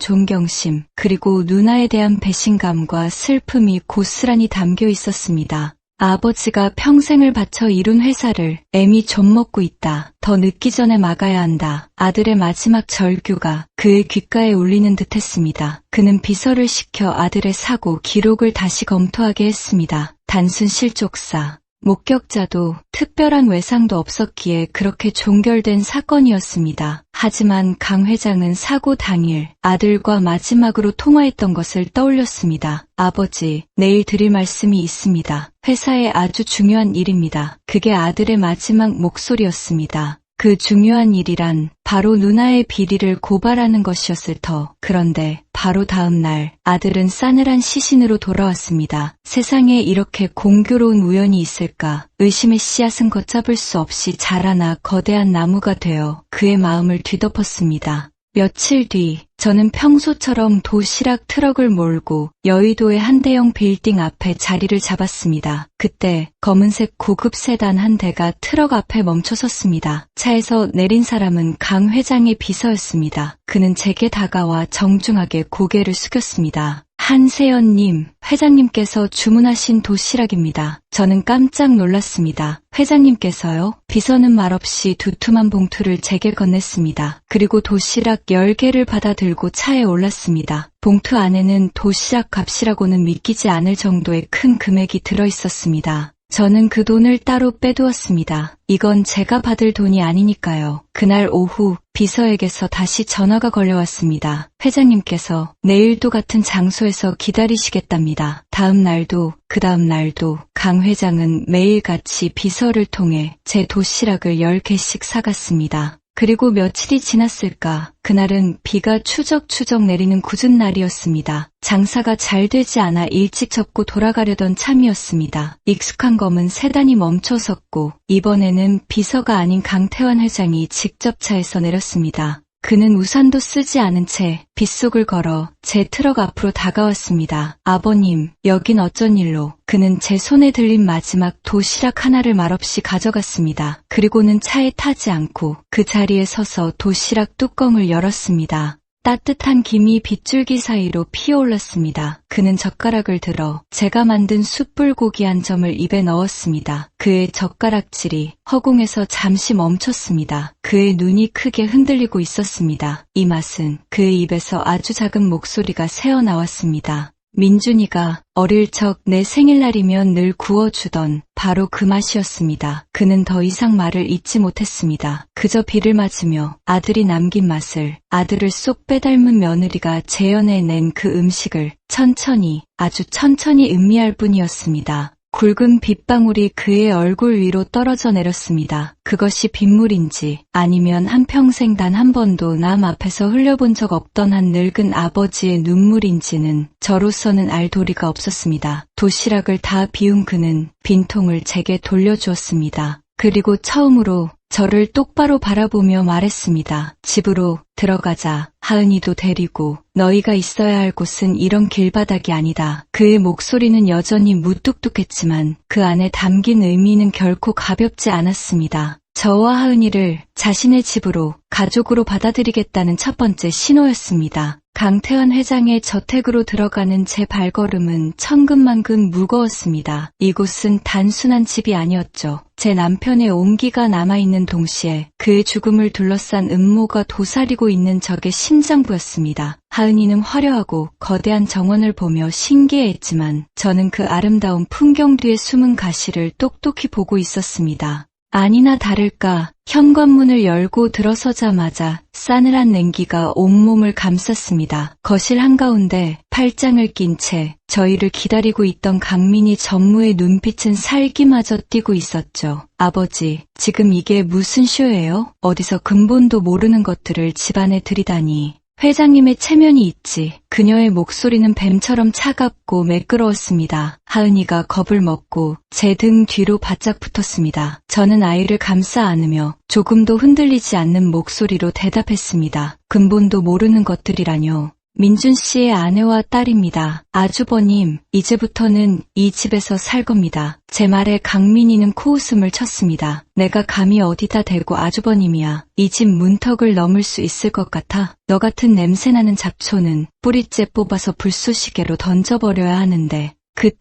존경심, 그리고 누나에 대한 배신감과 슬픔이 고스란히 담겨 있었습니다. 아버지가 평생을 바쳐 이룬 회사를 애미 좀먹고 있다. 더 늦기 전에 막아야 한다. 아들의 마지막 절규가 그의 귓가에 울리는 듯했습니다. 그는 비서를 시켜 아들의 사고 기록을 다시 검토하게 했습니다. 단순 실족사, 목격자도 특별한 외상도 없었기에 그렇게 종결된 사건이었습니다. 하지만 강 회장은 사고 당일 아들과 마지막으로 통화했던 것을 떠올렸습니다. 아버지, 내일 드릴 말씀이 있습니다. 회사에 아주 중요한 일입니다. 그게 아들의 마지막 목소리였습니다. 그 중요한 일이란 바로 누나의 비리를 고발하는 것이었을 터. 그런데 바로 다음 날 아들은 싸늘한 시신으로 돌아왔습니다. 세상에 이렇게 공교로운 우연이 있을까? 의심의 씨앗은 걷잡을 수 없이 자라나 거대한 나무가 되어 그의 마음을 뒤덮었습니다. 며칠 뒤 저는 평소처럼 도시락 트럭을 몰고 여의도의 한 대형 빌딩 앞에 자리를 잡았습니다. 그때 검은색 고급 세단 한 대가 트럭 앞에 멈춰섰습니다. 차에서 내린 사람은 강 회장의 비서였습니다. 그는 제게 다가와 정중하게 고개를 숙였습니다. 한세연님, 회장님께서 주문하신 도시락입니다. 저는 깜짝 놀랐습니다. 회장님께서요? 비서는 말없이 두툼한 봉투를 제게 건넸습니다. 그리고 도시락 10개를 받아 들고 차에 올랐습니다. 봉투 안에는 도시락 값이라고는 믿기지 않을 정도의 큰 금액이 들어있었습니다. 저는 그 돈을 따로 빼두었습니다. 이건 제가 받을 돈이 아니니까요. 그날 오후 비서에게서 다시 전화가 걸려왔습니다. 회장님께서 내일도 같은 장소에서 기다리시겠답니다. 다음 날도 그 다음 날도 강 회장은 매일같이 비서를 통해 제 도시락을 10개씩 사갔습니다. 그리고 며칠이 지났을까? 그날은 비가 추적추적 내리는 궂은 날이었습니다. 장사가 잘 되지 않아 일찍 접고 돌아가려던 참이었습니다. 익숙한 검은 세단이 멈춰섰고 이번에는 비서가 아닌 강태환 회장이 직접 차에서 내렸습니다. 그는 우산도 쓰지 않은 채 빗속을 걸어 제 트럭 앞으로 다가왔습니다. 아버님, 여긴 어쩐 일로? 그는 제 손에 들린 마지막 도시락 하나를 말없이 가져갔습니다. 그리고는 차에 타지 않고 그 자리에 서서 도시락 뚜껑을 열었습니다. 따뜻한 김이 빗줄기 사이로 피어올랐습니다. 그는 젓가락을 들어 제가 만든 숯불고기 한 점을 입에 넣었습니다. 그의 젓가락질이 허공에서 잠시 멈췄습니다. 그의 눈이 크게 흔들리고 있었습니다. 이 맛은 그의 입에서 아주 작은 목소리가 새어나왔습니다. 민준이가 어릴 적 내 생일날이면 늘 구워주던 바로 그 맛이었습니다. 그는 더 이상 말을 잇지 못했습니다. 그저 비를 맞으며 아들이 남긴 맛을, 아들을 쏙 빼닮은 며느리가 재현해낸 그 음식을 천천히, 아주 천천히 음미할 뿐이었습니다. 굵은 빗방울이 그의 얼굴 위로 떨어져 내렸습니다. 그것이 빗물인지 아니면 한평생 단 한 번도 남 앞에서 흘려본 적 없던 한 늙은 아버지의 눈물인지는 저로서는 알 도리가 없었습니다. 도시락을 다 비운 그는 빈통을 제게 돌려주었습니다. 그리고 처음으로 저를 똑바로 바라보며 말했습니다. 집으로 들어가자. 하은이도 데리고. 너희가 있어야 할 곳은 이런 길바닥이 아니다. 그의 목소리는 여전히 무뚝뚝했지만 그 안에 담긴 의미는 결코 가볍지 않았습니다. 저와 하은이를 자신의 집으로, 가족으로 받아들이겠다는 첫 번째 신호였습니다. 강태환 회장의 저택으로 들어가는 제 발걸음은 천근만근 무거웠습니다. 이곳은 단순한 집이 아니었죠. 제 남편의 온기가 남아있는 동시에 그의 죽음을 둘러싼 음모가 도사리고 있는 적의 심장부였습니다. 하은이는 화려하고 거대한 정원을 보며 신기해했지만 저는 그 아름다운 풍경 뒤에 숨은 가시를 똑똑히 보고 있었습니다. 아니나 다를까 현관문을 열고 들어서자마자 싸늘한 냉기가 온몸을 감쌌습니다. 거실 한가운데 팔짱을 낀 채 저희를 기다리고 있던 강민희 전무의 눈빛은 살기마저 띄고 있었죠. 아버지, 지금 이게 무슨 쇼예요? 어디서 근본도 모르는 것들을 집안에 들이다니. 회장님의 체면이 있지. 그녀의 목소리는 뱀처럼 차갑고 매끄러웠습니다. 하은이가 겁을 먹고 제 등 뒤로 바짝 붙었습니다. 저는 아이를 감싸 안으며 조금도 흔들리지 않는 목소리로 대답했습니다. 근본도 모르는 것들이라뇨. 민준 씨의 아내와 딸입니다. 아주버님, 이제부터는 이 집에서 살 겁니다. 제 말에 강민희는 코웃음을 쳤습니다. 내가 감히 어디다 대고 아주버님이야. 이 집 문턱을 넘을 수 있을 것 같아. 너 같은 냄새나는 잡초는 뿌리째 뽑아서 불쏘시개로 던져버려야 하는데.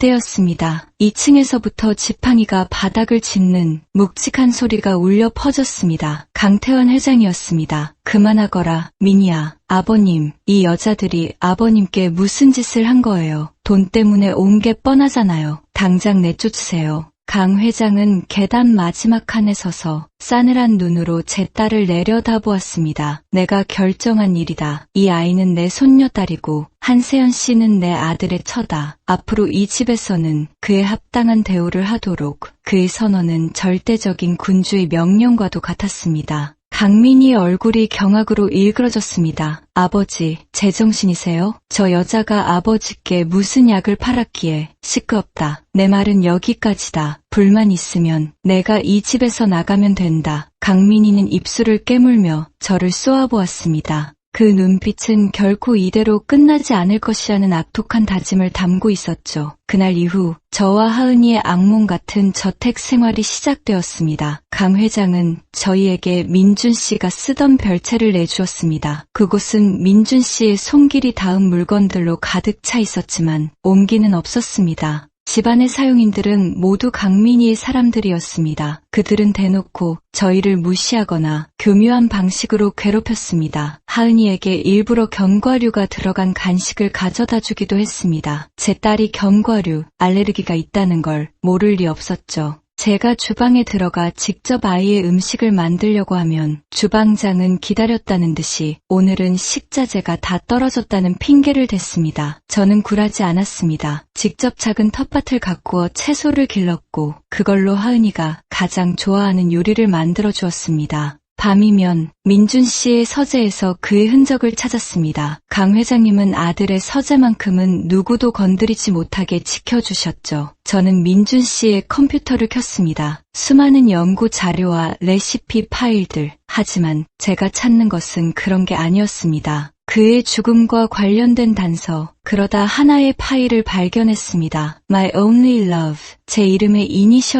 그때였습니다. 2층에서부터 지팡이가 바닥을 짚는 묵직한 소리가 울려 퍼졌습니다. 강태환 회장이었습니다. 그만하거라, 민희야. 아버님, 이 여자들이 아버님께 무슨 짓을 한 거예요? 돈 때문에 온 게 뻔하잖아요. 당장 내쫓으세요. 강 회장은 계단 마지막 칸에 서서 싸늘한 눈으로 제 딸을 내려다보았습니다. 내가 결정한 일이다. 이 아이는 내 손녀딸이고 한세연 씨는 내 아들의 처다. 앞으로 이 집에서는 그에 합당한 대우를 하도록. 그의 선언은 절대적인 군주의 명령과도 같았습니다. 강민희의 얼굴이 경악으로 일그러졌습니다. 아버지, 제정신이세요? 저 여자가 아버지께 무슨 약을 팔았기에. 시끄럽다. 내 말은 여기까지다. 불만 있으면 내가 이 집에서 나가면 된다. 강민희는 입술을 깨물며 저를 쏘아보았습니다. 그 눈빛은 결코 이대로 끝나지 않을 것이라는 악독한 다짐을 담고 있었죠. 그날 이후 저와 하은이의 악몽 같은 저택 생활이 시작되었습니다. 강 회장은 저희에게 민준 씨가 쓰던 별채를 내주었습니다. 그곳은 민준 씨의 손길이 닿은 물건들로 가득 차 있었지만 온기는 없었습니다. 집안의 사용인들은 모두 강민희의 사람들이었습니다. 그들은 대놓고 저희를 무시하거나 교묘한 방식으로 괴롭혔습니다. 하은이에게 일부러 견과류가 들어간 간식을 가져다 주기도 했습니다. 제 딸이 견과류, 알레르기가 있다는 걸 모를 리 없었죠. 제가 주방에 들어가 직접 아이의 음식을 만들려고 하면 주방장은 기다렸다는 듯이 오늘은 식자재가 다 떨어졌다는 핑계를 댔습니다. 저는 굴하지 않았습니다. 직접 작은 텃밭을 가꾸어 채소를 길렀고 그걸로 하은이가 가장 좋아하는 요리를 만들어 주었습니다. 밤이면 민준 씨의 서재에서 그의 흔적을 찾았습니다. 강 회장님은 아들의 서재만큼은 누구도 건드리지 못하게 지켜주셨죠. 저는 민준 씨의 컴퓨터를 켰습니다. 수많은 연구 자료와 레시피 파일들. 하지만 제가 찾는 것은 그런 게 아니었습니다. 그의 죽음과 관련된 단서. 그러다 하나의 파일을 발견했습니다. My Only Love. 제 이름의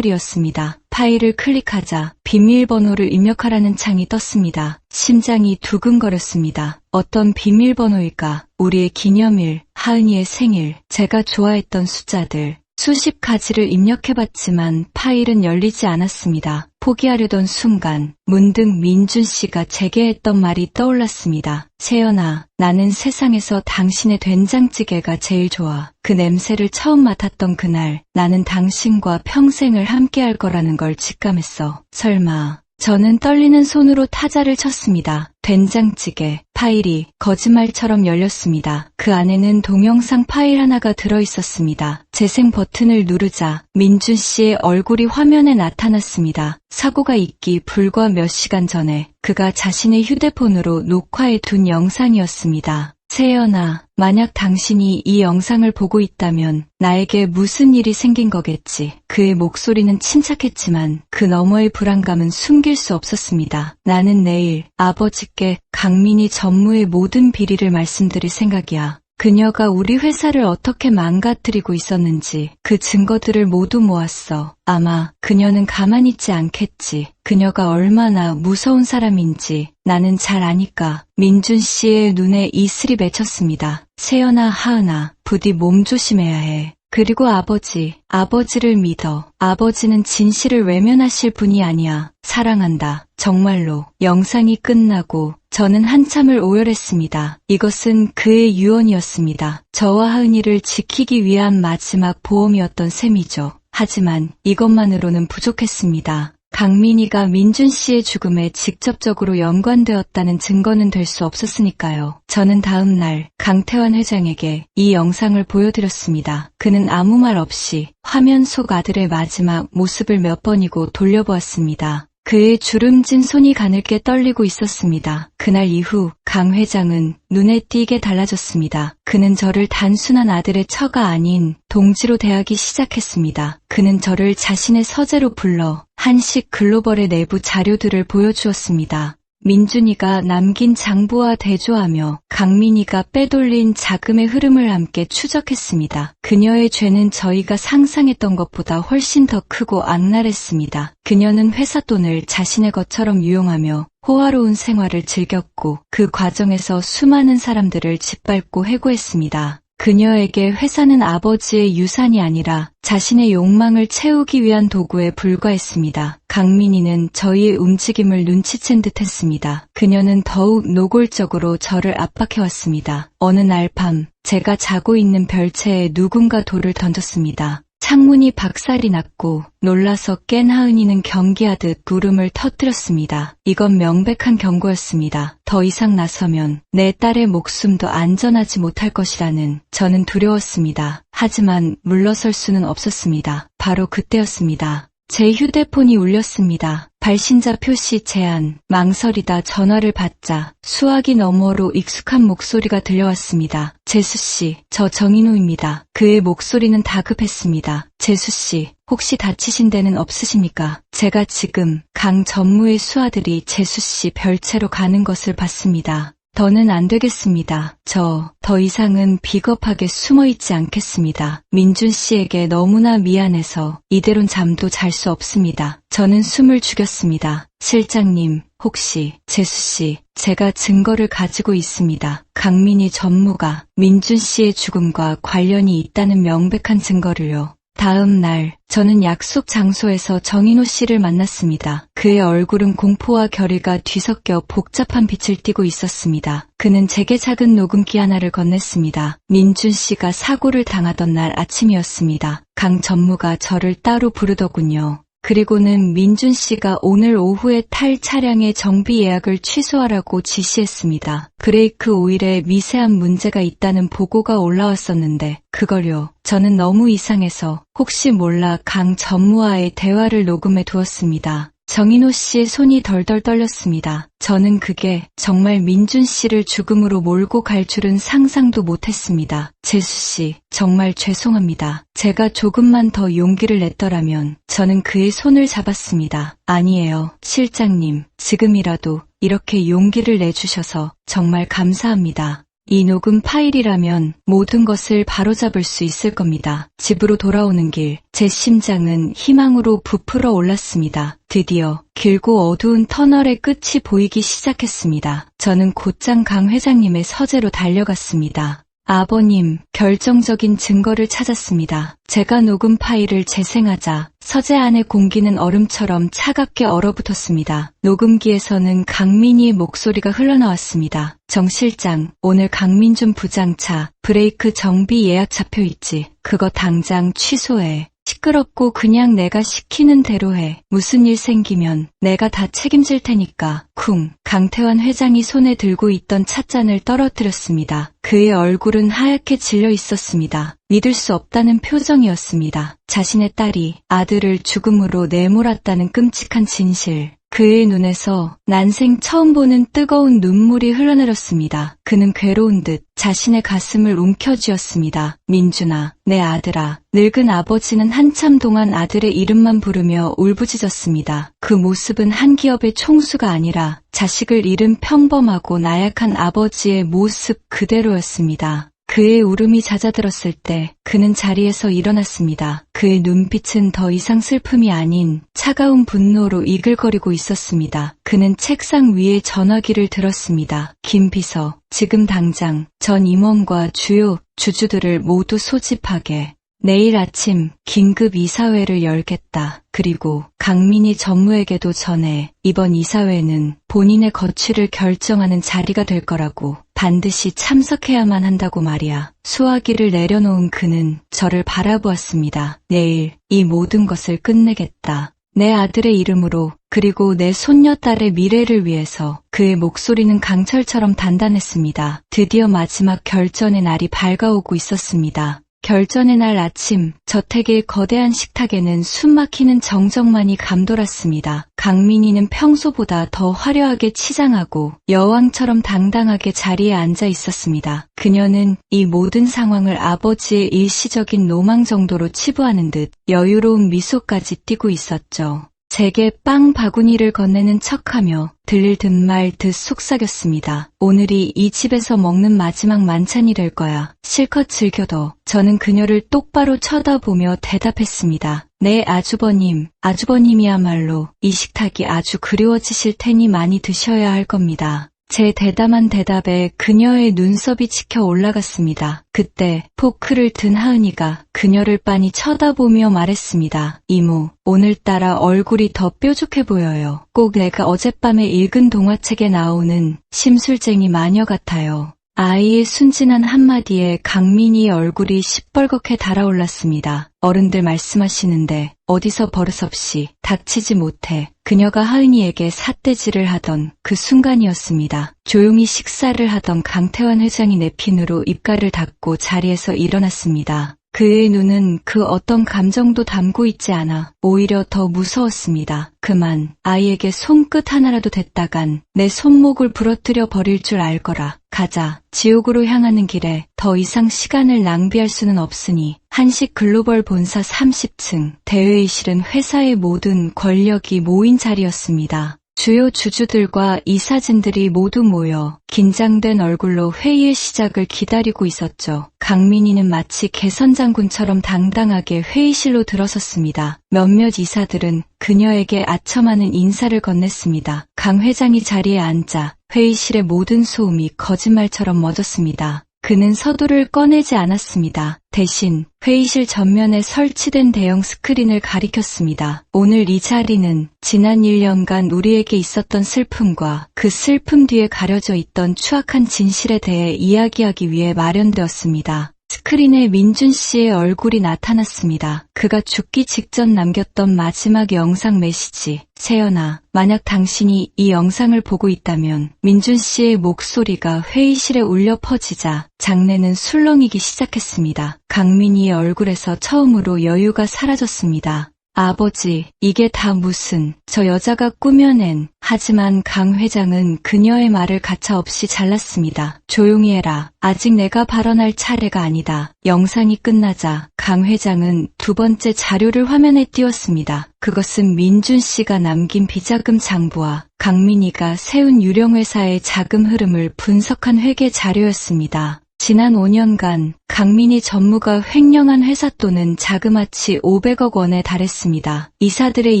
이니셜이었습니다. 파일을 클릭하자 비밀번호를 입력하라는 창이 떴습니다. 심장이 두근거렸습니다. 어떤 비밀번호일까? 우리의 기념일, 하은이의 생일, 제가 좋아했던 숫자들. 수십 가지를 입력해봤지만 파일은 열리지 않았습니다. 포기하려던 순간 문득 민준 씨가 제게 했던 말이 떠올랐습니다. 세연아, 나는 세상에서 당신의 된장찌개가 제일 좋아. 그 냄새를 처음 맡았던 그날 나는 당신과 평생을 함께할 거라는 걸 직감했어. 설마. 저는 떨리는 손으로 타자를 쳤습니다. 된장찌개 파일이 거짓말처럼 열렸습니다. 그 안에는 동영상 파일 하나가 들어있었습니다. 재생 버튼을 누르자 민준 씨의 얼굴이 화면에 나타났습니다. 사고가 있기 불과 몇 시간 전에 그가 자신의 휴대폰으로 녹화해둔 영상이었습니다. 세연아, 만약 당신이 이 영상을 보고 있다면 나에게 무슨 일이 생긴 거겠지. 그의 목소리는 침착했지만 그 너머의 불안감은 숨길 수 없었습니다. 나는 내일 아버지께 강민희 전무의 모든 비리를 말씀드릴 생각이야. 그녀가 우리 회사를 어떻게 망가뜨리고 있었는지 그 증거들을 모두 모았어. 아마 그녀는 가만히 있지 않겠지. 그녀가 얼마나 무서운 사람인지 나는 잘 아니까. 민준 씨의 눈에 이슬이 맺혔습니다. 세연아, 하은아, 부디 몸 조심해야 해. 그리고 아버지를 믿어. 아버지는 진실을 외면하실 분이 아니야. 사랑한다. 정말로. 영상이 끝나고 저는 한참을 오열했습니다. 이것은 그의 유언이었습니다. 저와 하은이를 지키기 위한 마지막 보험이었던 셈이죠. 하지만 이것만으로는 부족했습니다. 강민희가 민준 씨의 죽음에 직접적으로 연관되었다는 증거는 될 수 없었으니까요. 저는 다음 날 강태환 회장에게 이 영상을 보여드렸습니다. 그는 아무 말 없이 화면 속 아들의 마지막 모습을 몇 번이고 돌려보았습니다. 그의 주름진 손이 가늘게 떨리고 있었습니다. 그날 이후 강 회장은 눈에 띄게 달라졌습니다. 그는 저를 단순한 아들의 처가 아닌 동지로 대하기 시작했습니다. 그는 저를 자신의 서재로 불러 한식 글로벌의 내부 자료들을 보여주었습니다. 민준이가 남긴 장부와 대조하며 강민희가 빼돌린 자금의 흐름을 함께 추적했습니다. 그녀의 죄는 저희가 상상했던 것보다 훨씬 더 크고 악랄했습니다. 그녀는 회사 돈을 자신의 것처럼 유용하며 호화로운 생활을 즐겼고 그 과정에서 수많은 사람들을 짓밟고 해고했습니다. 그녀에게 회사는 아버지의 유산이 아니라 자신의 욕망을 채우기 위한 도구에 불과했습니다. 강민희는 저희의 움직임을 눈치챈 듯 했습니다. 그녀는 더욱 노골적으로 저를 압박해왔습니다. 어느 날 밤, 제가 자고 있는 별채에 누군가 돌을 던졌습니다. 창문이 박살이 났고 놀라서 깬 하은이는 경기하듯 울음을 터뜨렸습니다. 이건 명백한 경고였습니다. 더 이상 나서면 내 딸의 목숨도 안전하지 못할 것이라는. 저는 두려웠습니다. 하지만 물러설 수는 없었습니다. 바로 그때였습니다. 제 휴대폰이 울렸습니다. 발신자 표시 제한. 망설이다 전화를 받자 수화기 너머로 익숙한 목소리가 들려왔습니다. 재수씨, 저 정인호입니다. 그의 목소리는 다급했습니다. 재수씨, 혹시 다치신 데는 없으십니까? 제가 지금 강 전무의 수하들이 재수씨 별채로 가는 것을 봤습니다. 더는 안 되겠습니다. 더 이상은 비겁하게 숨어있지 않겠습니다. 민준 씨에게 너무나 미안해서 이대론 잠도 잘 수 없습니다. 저는 숨을 죽였습니다. 실장님, 혹시 재수씨, 제가 증거를 가지고 있습니다. 강민희 전무가 민준 씨의 죽음과 관련이 있다는 명백한 증거를요. 다음 날 저는 약속 장소에서 정인호 씨를 만났습니다. 그의 얼굴은 공포와 결의가 뒤섞여 복잡한 빛을 띠고 있었습니다. 그는 제게 작은 녹음기 하나를 건넸습니다. 민준 씨가 사고를 당하던 날 아침이었습니다. 강 전무가 저를 따로 부르더군요. 그리고는 민준 씨가 오늘 오후에 탈 차량의 정비 예약을 취소하라고 지시했습니다. 브레이크 오일에 미세한 문제가 있다는 보고가 올라왔었는데 그걸요. 저는 너무 이상해서 혹시 몰라 강 전무와의 대화를 녹음해 두었습니다. 정인호 씨의 손이 덜덜 떨렸습니다. 저는 그게 정말 민준 씨를 죽음으로 몰고 갈 줄은 상상도 못했습니다. 재수 씨, 정말 죄송합니다. 제가 조금만 더 용기를 냈더라면 저는 그의 손을 잡았습니다. 아니에요, 실장님. 지금이라도 이렇게 용기를 내주셔서 정말 감사합니다. 이 녹음 파일이라면 모든 것을 바로잡을 수 있을 겁니다. 집으로 돌아오는 길, 제 심장은 희망으로 부풀어 올랐습니다. 드디어 길고 어두운 터널의 끝이 보이기 시작했습니다. 저는 곧장 강 회장님의 서재로 달려갔습니다. 아버님, 결정적인 증거를 찾았습니다. 제가 녹음 파일을 재생하자 서재 안의 공기는 얼음처럼 차갑게 얼어붙었습니다. 녹음기에서는 강민희의 목소리가 흘러나왔습니다. 정 실장, 오늘 강민준 부장차 브레이크 정비 예약 잡혀있지. 그거 당장 취소해. 시끄럽고 그냥 내가 시키는 대로 해. 무슨 일 생기면 내가 다 책임질 테니까. 쿵. 강태환 회장이 손에 들고 있던 찻잔을 떨어뜨렸습니다. 그의 얼굴은 하얗게 질려 있었습니다. 믿을 수 없다는 표정이었습니다. 자신의 딸이 아들을 죽음으로 내몰았다는 끔찍한 진실. 그의 눈에서 난생 처음 보는 뜨거운 눈물이 흘러내렸습니다. 그는 괴로운 듯 자신의 가슴을 움켜쥐었습니다. 민준아, 내 아들아. 늙은 아버지는 한참 동안 아들의 이름만 부르며 울부짖었습니다. 그 모습은 한 기업의 총수가 아니라 자식을 잃은 평범하고 나약한 아버지의 모습 그대로였습니다. 그의 울음이 잦아들었을 때 그는 자리에서 일어났습니다. 그의 눈빛은 더 이상 슬픔이 아닌 차가운 분노로 이글거리고 있었습니다. 그는 책상 위에 전화기를 들었습니다. 김 비서, 지금 당장 전 임원과 주요 주주들을 모두 소집하게. 내일 아침 긴급 이사회를 열겠다. 그리고 강민희 전무에게도 전해 이번 이사회는 본인의 거취를 결정하는 자리가 될 거라고 반드시 참석해야만 한다고 말이야. 수화기를 내려놓은 그는 저를 바라보았습니다. 내일 이 모든 것을 끝내겠다. 내 아들의 이름으로 그리고 내 손녀딸의 미래를 위해서. 그의 목소리는 강철처럼 단단했습니다. 드디어 마지막 결전의 날이 밝아오고 있었습니다. 결전의 날 아침, 저택의 거대한 식탁에는 숨막히는 정적만이 감돌았습니다. 강민희는 평소보다 더 화려하게 치장하고 여왕처럼 당당하게 자리에 앉아 있었습니다. 그녀는 이 모든 상황을 아버지의 일시적인 노망 정도로 치부하는 듯 여유로운 미소까지 띠고 있었죠. 제게 빵 바구니를 건네는 척하며 들릴 듯 말 듯 속삭였습니다. 오늘이 이 집에서 먹는 마지막 만찬이 될 거야. 실컷 즐겨둬. 저는 그녀를 똑바로 쳐다보며 대답했습니다. 네, 아주버님. 아주버님이야말로 이 식탁이 아주 그리워지실 테니 많이 드셔야 할 겁니다. 제 대담한 대답에 그녀의 눈썹이 치켜 올라갔습니다. 그때 포크를 든 하은이가 그녀를 빤히 쳐다보며 말했습니다. 이모, 오늘따라 얼굴이 더 뾰족해 보여요. 꼭 내가 어젯밤에 읽은 동화책에 나오는 심술쟁이 마녀 같아요. 아이의 순진한 한마디에 강민희의 얼굴이 시뻘겋게 달아올랐습니다. 어른들 말씀하시는데 어디서 버릇없이 닥치지 못해 그녀가 하은이에게 삿대질을 하던 그 순간이었습니다. 조용히 식사를 하던 강태환 회장이 냅킨으로 입가를 닫고 자리에서 일어났습니다. 그의 눈은 그 어떤 감정도 담고 있지 않아 오히려 더 무서웠습니다. 그만 아이에게 손끝 하나라도 댔다간 내 손목을 부러뜨려 버릴 줄 알 거라. 가자. 지옥으로 향하는 길에 더 이상 시간을 낭비할 수는 없으니. 한식 글로벌 본사 30층 대회의실은 회사의 모든 권력이 모인 자리였습니다. 주요 주주들과 이사진들이 모두 모여 긴장된 얼굴로 회의의 시작을 기다리고 있었죠. 강민희는 마치 개선장군처럼 당당하게 회의실로 들어섰습니다. 몇몇 이사들은 그녀에게 아첨하는 인사를 건넸습니다. 강 회장이 자리에 앉자 회의실의 모든 소음이 거짓말처럼 멎었습니다. 그는 서두를 꺼내지 않았습니다. 대신 회의실 전면에 설치된 대형 스크린을 가리켰습니다. 오늘 이 자리는 지난 1년간 우리에게 있었던 슬픔과 그 슬픔 뒤에 가려져 있던 추악한 진실에 대해 이야기하기 위해 마련되었습니다. 스크린에 민준 씨의 얼굴이 나타났습니다. 그가 죽기 직전 남겼던 마지막 영상 메시지. 세연아, 만약 당신이 이 영상을 보고 있다면. 민준 씨의 목소리가 회의실에 울려 퍼지자 장내는 술렁이기 시작했습니다. 강민희의 얼굴에서 처음으로 여유가 사라졌습니다. 아버지, 이게 다 무슨, 저 여자가 꾸며낸. 하지만 강 회장은 그녀의 말을 가차없이 잘랐습니다. 조용히 해라. 아직 내가 발언할 차례가 아니다. 영상이 끝나자 강 회장은 두 번째 자료를 화면에 띄웠습니다. 그것은 민준 씨가 남긴 비자금 장부와 강민희가 세운 유령회사의 자금 흐름을 분석한 회계 자료였습니다. 지난 5년간 강민희 전무가 횡령한 회사 돈은 자그마치 500억 원에 달했습니다. 이사들의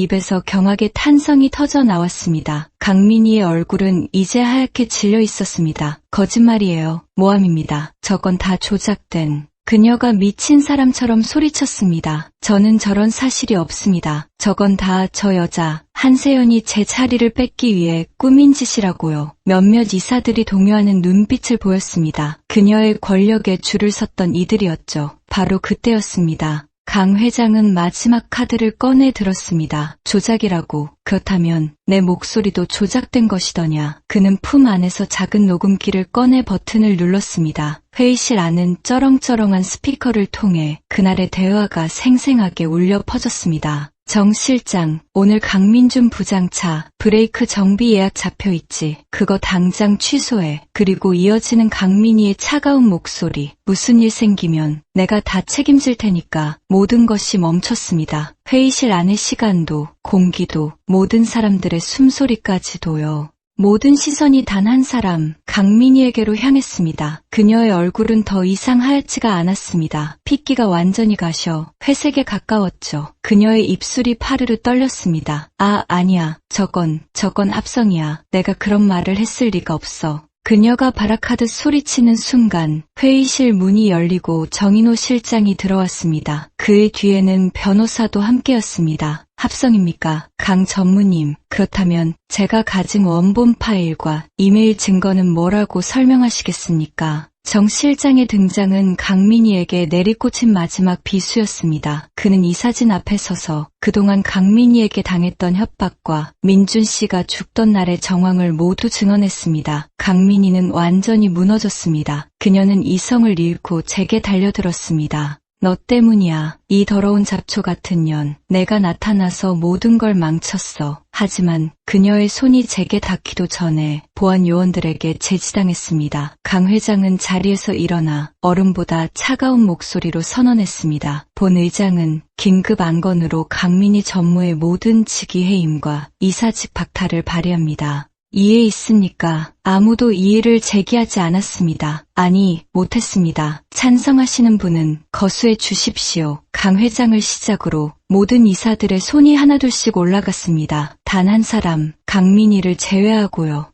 입에서 경악의 탄성이 터져 나왔습니다. 강민희의 얼굴은 이제 하얗게 질려 있었습니다. 거짓말이에요. 모함입니다. 저건 다 조작된. 그녀가 미친 사람처럼 소리쳤습니다. 저는 저런 사실이 없습니다. 저건 다 저 여자 한세연이 제 자리를 뺏기 위해 꾸민 짓이라고요. 몇몇 이사들이 동요하는 눈빛을 보였습니다. 그녀의 권력에 줄을 섰던 이들이었죠. 바로 그때였습니다. 강 회장은 마지막 카드를 꺼내 들었습니다. 조작이라고. 그렇다면 내 목소리도 조작된 것이더냐. 그는 품 안에서 작은 녹음기를 꺼내 버튼을 눌렀습니다. 회의실 안은 쩌렁쩌렁한 스피커를 통해 그날의 대화가 생생하게 울려 퍼졌습니다. 정 실장, 오늘 강민준 부장차 브레이크 정비 예약 잡혀있지. 그거 당장 취소해. 그리고 이어지는 강민희의 차가운 목소리. 무슨 일 생기면 내가 다 책임질 테니까. 모든 것이 멈췄습니다. 회의실 안의 시간도, 공기도, 모든 사람들의 숨소리까지도요. 모든 시선이 단 한 사람, 강민희에게로 향했습니다. 그녀의 얼굴은 더 이상 하얗지가 않았습니다. 핏기가 완전히 가셔 회색에 가까웠죠. 그녀의 입술이 파르르 떨렸습니다. 아니야. 저건 합성이야. 내가 그런 말을 했을 리가 없어. 그녀가 발악하듯 소리치는 순간 회의실 문이 열리고 정인호 실장이 들어왔습니다. 그의 뒤에는 변호사도 함께였습니다. 합성입니까? 강 전무님, 그렇다면 제가 가진 원본 파일과 이메일 증거는 뭐라고 설명하시겠습니까? 정 실장의 등장은 강민희에게 내리꽂힌 마지막 비수였습니다. 그는 이 사진 앞에 서서 그동안 강민희에게 당했던 협박과 민준 씨가 죽던 날의 정황을 모두 증언했습니다. 강민희는 완전히 무너졌습니다. 그녀는 이성을 잃고 제게 달려들었습니다. 너 때문이야. 이 더러운 잡초 같은 년. 내가 나타나서 모든 걸 망쳤어. 하지만 그녀의 손이 제게 닿기도 전에 보안 요원들에게 제지당했습니다. 강 회장은 자리에서 일어나 얼음보다 차가운 목소리로 선언했습니다. 본 의장은 긴급 안건으로 강민희 전무의 모든 직위 해임과 이사직 박탈을 발의합니다. 이해 있습니까? 아무도 이의를 제기하지 않았습니다. 아니, 못했습니다. 찬성하시는 분은 거수해 주십시오. 강 회장을 시작으로 모든 이사들의 손이 하나둘씩 올라갔습니다. 단 한 사람, 강민희를 제외하고요.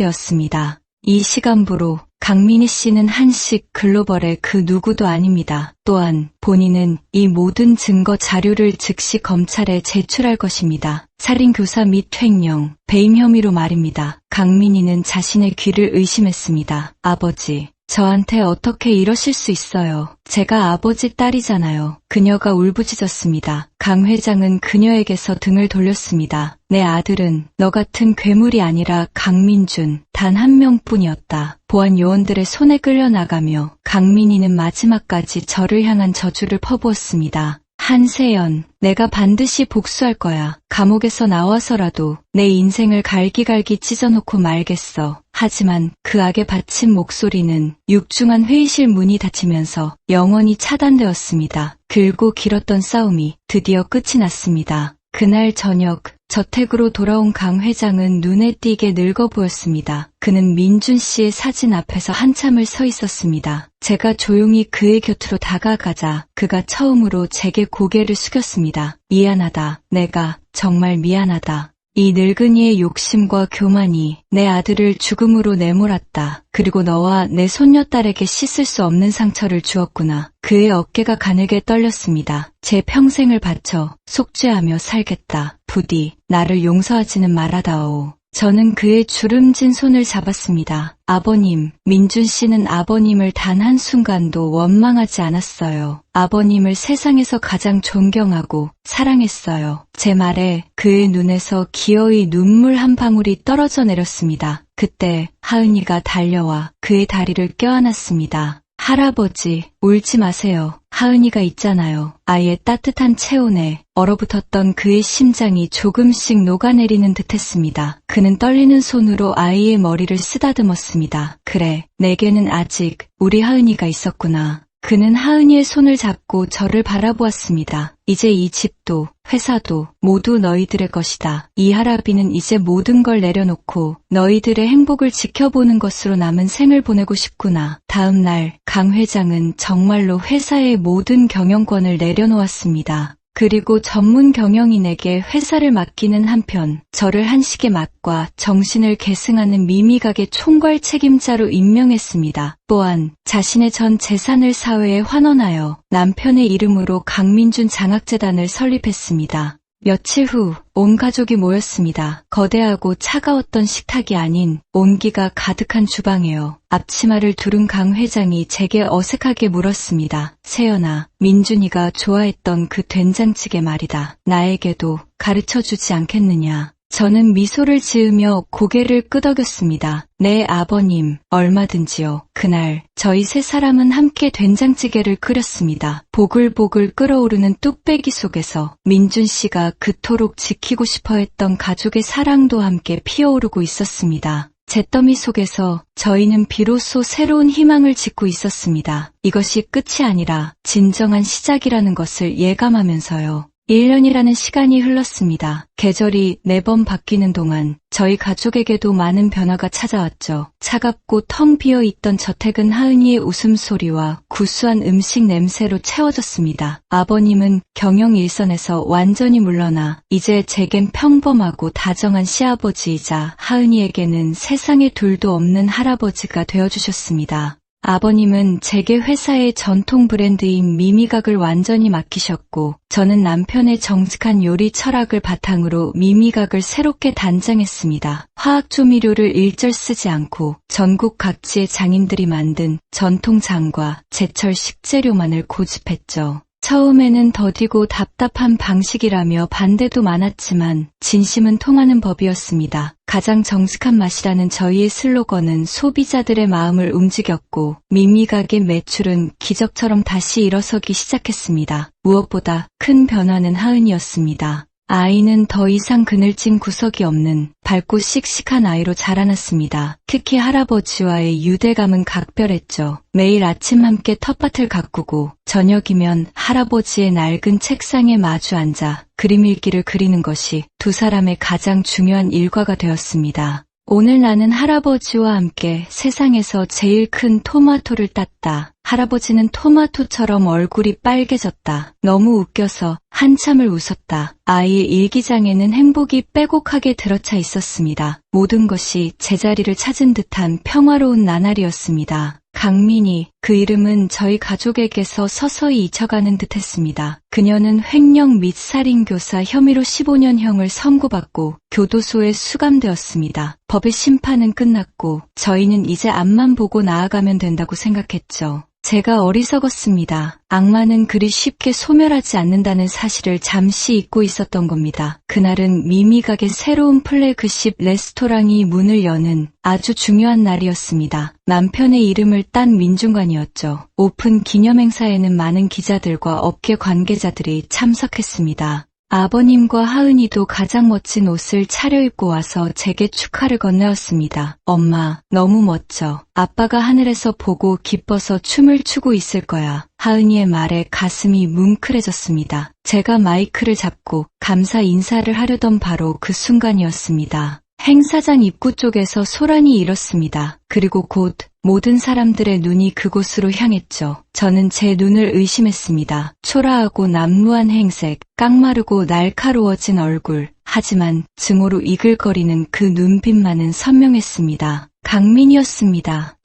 가결되었습니다. 이 시간부로 강민희 씨는 한식 글로벌의 그 누구도 아닙니다. 또한 본인은 이 모든 증거 자료를 즉시 검찰에 제출할 것입니다. 살인 교사 및 횡령, 배임 혐의로 말입니다. 강민희는 자신의 귀를 의심했습니다. 아버지, 저한테 어떻게 이러실 수 있어요. 제가 아버지 딸이잖아요. 그녀가 울부짖었습니다. 강 회장은 그녀에게서 등을 돌렸습니다. 내 아들은 너 같은 괴물이 아니라 강민준, 단 한 명뿐이었다. 보안 요원들의 손에 끌려나가며 강민희는 마지막까지 저를 향한 저주를 퍼부었습니다. 한세연, 내가 반드시 복수할 거야. 감옥에서 나와서라도 내 인생을 갈기갈기 찢어놓고 말겠어. 하지만 그 악에 바친 목소리는 육중한 회의실 문이 닫히면서 영원히 차단되었습니다. 길고 길었던 싸움이 드디어 끝이 났습니다. 그날 저녁 저택으로 돌아온 강 회장은 눈에 띄게 늙어 보였습니다. 그는 민준 씨의 사진 앞에서 한참을 서 있었습니다. 제가 조용히 그의 곁으로 다가가자 그가 처음으로 제게 고개를 숙였습니다. 미안하다. 내가 정말 미안하다. 이 늙은이의 욕심과 교만이 내 아들을 죽음으로 내몰았다. 그리고 너와 내 손녀딸에게 씻을 수 없는 상처를 주었구나. 그의 어깨가 가늘게 떨렸습니다. 제 평생을 바쳐 속죄하며 살겠다. 부디 나를 용서하지는 말아다오. 저는 그의 주름진 손을 잡았습니다. 아버님, 민준 씨는 아버님을 단 한순간도 원망하지 않았어요. 아버님을 세상에서 가장 존경하고 사랑했어요. 제 말에 그의 눈에서 기어이 눈물 한 방울이 떨어져 내렸습니다. 그때 하은이가 달려와 그의 다리를 껴안았습니다. 할아버지, 울지 마세요. 하은이가 있잖아요. 아이의 따뜻한 체온에 얼어붙었던 그의 심장이 조금씩 녹아내리는 듯했습니다. 그는 떨리는 손으로 아이의 머리를 쓰다듬었습니다. 그래, 내게는 아직 우리 하은이가 있었구나. 그는 하은이의 손을 잡고 저를 바라보았습니다. 이제 이 집도 회사도 모두 너희들의 것이다. 이 할아비는 이제 모든 걸 내려놓고 너희들의 행복을 지켜보는 것으로 남은 생을 보내고 싶구나. 다음 날 강 회장은 정말로 회사의 모든 경영권을 내려놓았습니다. 그리고 전문 경영인에게 회사를 맡기는 한편 저를 한식의 맛과 정신을 계승하는 미미각의 총괄 책임자로 임명했습니다. 또한 자신의 전 재산을 사회에 환원하여 남편의 이름으로 강민준 장학재단을 설립했습니다. 며칠 후 온 가족이 모였습니다. 거대하고 차가웠던 식탁이 아닌 온기가 가득한 주방에요. 앞치마를 두른 강 회장이 제게 어색하게 물었습니다. 세연아, 민준이가 좋아했던 그 된장찌개 말이다. 나에게도 가르쳐주지 않겠느냐. 저는 미소를 지으며 고개를 끄덕였습니다. 네, 아버님, 얼마든지요. 그날 저희 세 사람은 함께 된장찌개를 끓였습니다. 보글보글 끓어오르는 뚝배기 속에서 민준 씨가 그토록 지키고 싶어 했던 가족의 사랑도 함께 피어오르고 있었습니다. 잿더미 속에서 저희는 비로소 새로운 희망을 짓고 있었습니다. 이것이 끝이 아니라 진정한 시작이라는 것을 예감하면서요. 1년이라는 시간이 흘렀습니다. 계절이 매번 바뀌는 동안 저희 가족에게도 많은 변화가 찾아왔죠. 차갑고 텅 비어 있던 저택은 하은이의 웃음소리와 구수한 음식 냄새로 채워졌습니다. 아버님은 경영 일선에서 완전히 물러나 이제 제겐 평범하고 다정한 시아버지이자 하은이에게는 세상에 둘도 없는 할아버지가 되어주셨습니다. 아버님은 제게 회사의 전통 브랜드인 미미각을 완전히 맡기셨고 저는 남편의 정직한 요리 철학을 바탕으로 미미각을 새롭게 단장했습니다. 화학 조미료를 일절 쓰지 않고 전국 각지의 장인들이 만든 전통장과 제철 식재료만을 고집했죠. 처음에는 더디고 답답한 방식이라며 반대도 많았지만 진심은 통하는 법이었습니다. 가장 정직한 맛이라는 저희의 슬로건은 소비자들의 마음을 움직였고 미미각의 매출은 기적처럼 다시 일어서기 시작했습니다. 무엇보다 큰 변화는 하은이었습니다. 아이는 더 이상 그늘진 구석이 없는 밝고 씩씩한 아이로 자라났습니다. 특히 할아버지와의 유대감은 각별했죠. 매일 아침 함께 텃밭을 가꾸고 저녁이면 할아버지의 낡은 책상에 마주 앉아 그림 일기를 그리는 것이 두 사람의 가장 중요한 일과가 되었습니다. 오늘 나는 할아버지와 함께 세상에서 제일 큰 토마토를 땄다. 할아버지는 토마토처럼 얼굴이 빨개졌다. 너무 웃겨서 한참을 웃었다. 아이의 일기장에는 행복이 빼곡하게 들어차 있었습니다. 모든 것이 제자리를 찾은 듯한 평화로운 나날이었습니다. 강민희, 그 이름은 저희 가족에게서 서서히 잊혀가는 듯했습니다. 그녀는 횡령 및 살인교사 혐의로 15년형을 선고받고 교도소에 수감되었습니다. 법의 심판은 끝났고 저희는 이제 앞만 보고 나아가면 된다고 생각했죠. 제가 어리석었습니다. 악마는 그리 쉽게 소멸하지 않는다는 사실을 잠시 잊고 있었던 겁니다. 그날은 미미각의 새로운 플래그십 레스토랑이 문을 여는 아주 중요한 날이었습니다. 남편의 이름을 딴 민중관이었죠. 오픈 기념행사에는 많은 기자들과 업계 관계자들이 참석했습니다. 아버님과 하은이도 가장 멋진 옷을 차려입고 와서 제게 축하를 건네었습니다. 엄마, 너무 멋져. 아빠가 하늘에서 보고 기뻐서 춤을 추고 있을 거야. 하은이의 말에 가슴이 뭉클해졌습니다. 제가 마이크를 잡고 감사 인사를 하려던 바로 그 순간이었습니다. 행사장 입구 쪽에서 소란이 일었습니다. 그리고 곧 모든 사람들의 눈이 그곳으로 향했죠. 저는 제 눈을 의심했습니다. 초라하고 남루한 행색, 깡마르고 날카로워진 얼굴, 하지만 증오로 이글거리는 그 눈빛만은 선명했습니다. 강민이었습니다.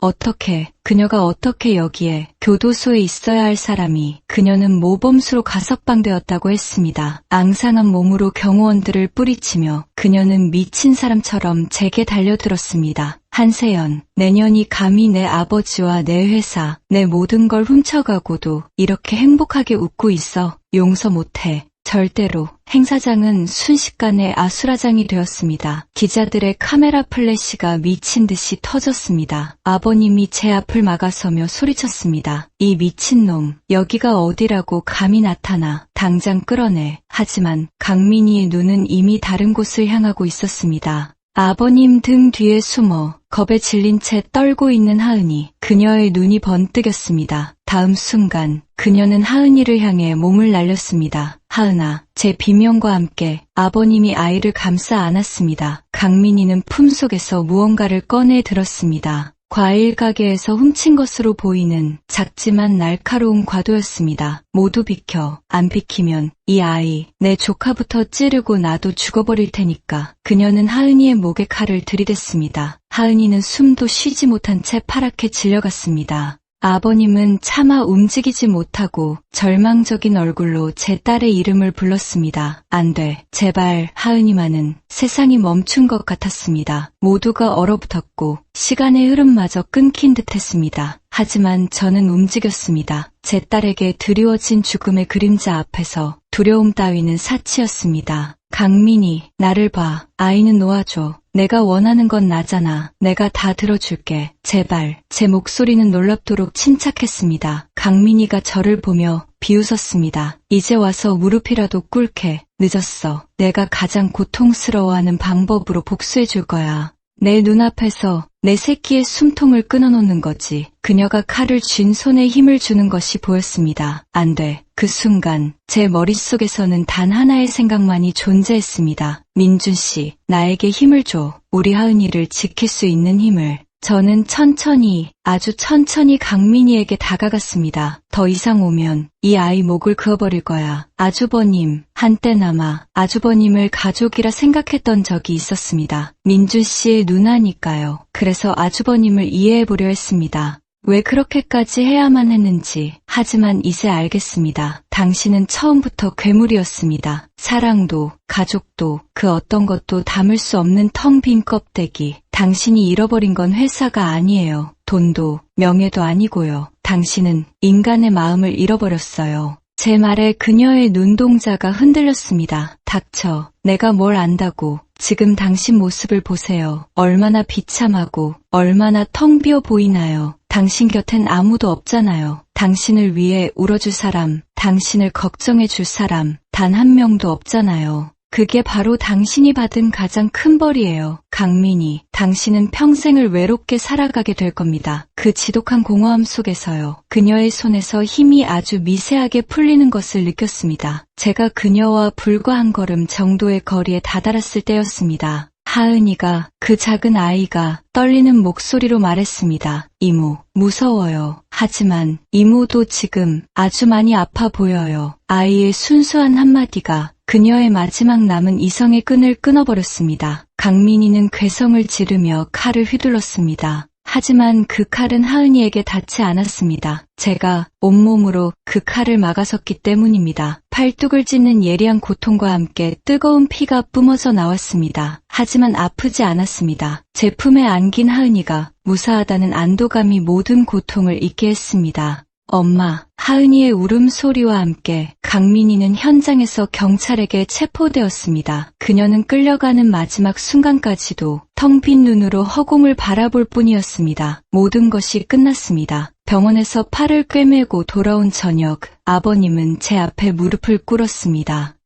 그녀가 어떻게 여기에 교도소에 있어야 할 사람이 그녀는 모범수로 가석방되었다고 했습니다. 앙상한 몸으로 경호원들을 뿌리치며 그녀는 미친 사람처럼 제게 달려들었습니다. 한세연, 내년이 감히 내 아버지와 내 회사, 내 모든 걸 훔쳐가고도 이렇게 행복하게 웃고 있어. 용서 못해. 절대로. 행사장은 순식간에 아수라장이 되었습니다. 기자들의 카메라 플래시가 미친 듯이 터졌습니다. 아버님이 제 앞을 막아서며 소리쳤습니다. 이 미친놈, 여기가 어디라고 감히 나타나. 당장 끌어내. 하지만 강민희의 눈은 이미 다른 곳을 향하고 있었습니다. 아버님 등 뒤에 숨어 겁에 질린 채 떨고 있는 하은이, 그녀의 눈이 번뜩였습니다. 다음 순간 그녀는 하은이를 향해 몸을 날렸습니다. 하은아, 제 비명과 함께 아버님이 아이를 감싸 안았습니다. 강민희는 품속에서 무언가를 꺼내 들었습니다. 과일 가게에서 훔친 것으로 보이는 작지만 날카로운 과도였습니다. 모두 비켜. 안 비키면 이 아이, 내 조카부터 찌르고 나도 죽어버릴 테니까. 그녀는 하은이의 목에 칼을 들이댔습니다. 하은이는 숨도 쉬지 못한 채 파랗게 질려갔습니다. 아버님은 차마 움직이지 못하고 절망적인 얼굴로 제 딸의 이름을 불렀습니다. 안 돼. 제발. 하은이만은 세상이 멈춘 것 같았습니다. 모두가 얼어붙었고 시간의 흐름마저 끊긴 듯했습니다. 하지만 저는 움직였습니다. 제 딸에게 드리워진 죽음의 그림자 앞에서 두려움 따위는 사치였습니다. 강민희, 나를 봐. 아이는 놓아줘. 내가 원하는 건 나잖아. 내가 다 들어줄게. 제발. 제 목소리는 놀랍도록 침착했습니다. 강민희가 저를 보며 비웃었습니다. 이제 와서 무릎이라도 꿇게. 늦었어. 내가 가장 고통스러워하는 방법으로 복수해줄 거야. 내 눈앞에서 내 새끼의 숨통을 끊어놓는 거지. 그녀가 칼을 쥔 손에 힘을 주는 것이 보였습니다. 안 돼. 그 순간 제 머릿속에서는 단 하나의 생각만이 존재했습니다. 민준 씨, 나에게 힘을 줘. 우리 하은이를 지킬 수 있는 힘을. 저는 천천히, 아주 천천히 강민이에게 다가갔습니다. 더 이상 오면 이 아이 목을 그어버릴 거야. 아주버님, 한때나마 아주버님을 가족이라 생각했던 적이 있었습니다. 민준 씨의 누나니까요. 그래서 아주버님을 이해해보려 했습니다. 왜 그렇게까지 해야만 했는지. 하지만 이제 알겠습니다. 당신은 처음부터 괴물이었습니다. 사랑도, 가족도, 그 어떤 것도 담을 수 없는 텅 빈 껍데기. 당신이 잃어버린 건 회사가 아니에요. 돈도, 명예도 아니고요. 당신은 인간의 마음을 잃어버렸어요. 제 말에 그녀의 눈동자가 흔들렸습니다. 닥쳐. 내가 뭘 안다고. 지금 당신 모습을 보세요. 얼마나 비참하고 얼마나 텅 비어 보이나요. 당신 곁엔 아무도 없잖아요. 당신을 위해 울어줄 사람, 당신을 걱정해줄 사람, 단 한 명도 없잖아요. 그게 바로 당신이 받은 가장 큰 벌이에요. 강민이, 당신은 평생을 외롭게 살아가게 될 겁니다. 그 지독한 공허함 속에서요. 그녀의 손에서 힘이 아주 미세하게 풀리는 것을 느꼈습니다. 제가 그녀와 불과 한 걸음 정도의 거리에 다다랐을 때였습니다. 하은이가, 그 작은 아이가 떨리는 목소리로 말했습니다. 이모, 무서워요. 하지만 이모도 지금 아주 많이 아파 보여요. 아이의 순수한 한마디가 그녀의 마지막 남은 이성의 끈을 끊어버렸습니다. 강민이는 괴성을 지르며 칼을 휘둘렀습니다. 하지만 그 칼은 하은이에게 닿지 않았습니다. 제가 온몸으로 그 칼을 막아섰기 때문입니다. 팔뚝을 찢는 예리한 고통과 함께 뜨거운 피가 뿜어져 나왔습니다. 하지만 아프지 않았습니다. 제 품에 안긴 하은이가 무사하다는 안도감이 모든 고통을 잊게 했습니다. 엄마, 하은이의 울음소리와 함께 강민이는 현장에서 경찰에게 체포되었습니다. 그녀는 끌려가는 마지막 순간까지도 텅 빈 눈으로 허공을 바라볼 뿐이었습니다. 모든 것이 끝났습니다. 병원에서 팔을 꿰매고 돌아온 저녁, 아버님은 제 앞에 무릎을 꿇었습니다.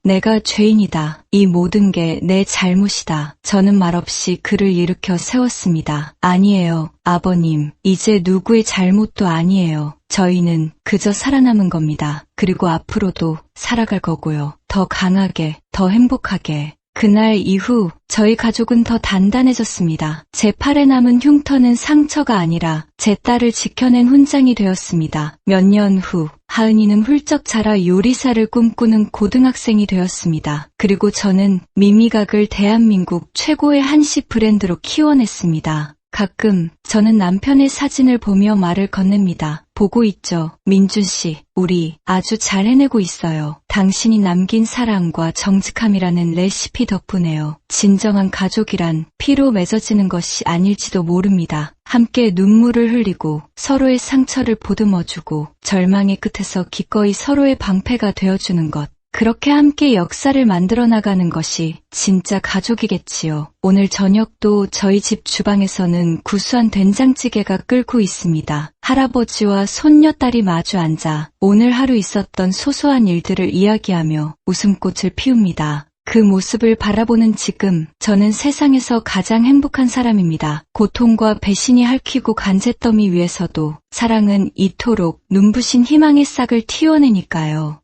내가 죄인이다. 이 모든 게 내 잘못이다. 저는 말없이 그를 일으켜 세웠습니다. 아니에요, 아버님. 이제 누구의 잘못도 아니에요. 저희는 그저 살아남은 겁니다. 그리고 앞으로도 살아갈 거고요. 더 강하게, 더 행복하게. 그날 이후 저희 가족은 더 단단해졌습니다. 제 팔에 남은 흉터는 상처가 아니라 제 딸을 지켜낸 훈장이 되었습니다. 몇 년 후 하은이는 훌쩍 자라 요리사를 꿈꾸는 고등학생이 되었습니다. 그리고 저는 미미각을 대한민국 최고의 한식 브랜드로 키워냈습니다. 가끔 저는 남편의 사진을 보며 말을 건넵니다. 보고 있죠. 민준 씨, 우리 아주 잘 해내고 있어요. 당신이 남긴 사랑과 정직함이라는 레시피 덕분에요. 진정한 가족이란 피로 맺어지는 것이 아닐지도 모릅니다. 함께 눈물을 흘리고 서로의 상처를 보듬어주고 절망의 끝에서 기꺼이 서로의 방패가 되어주는 것. 그렇게 함께 역사를 만들어 나가는 것이 진짜 가족이겠지요. 오늘 저녁도 저희 집 주방에서는 구수한 된장찌개가 끓고 있습니다. 할아버지와 손녀딸이 마주 앉아 오늘 하루 있었던 소소한 일들을 이야기하며 웃음꽃을 피웁니다. 그 모습을 바라보는 지금 저는 세상에서 가장 행복한 사람입니다. 고통과 배신이 핥히고 간잿더미 위에서도 사랑은 이토록 눈부신 희망의 싹을 틔워내니까요.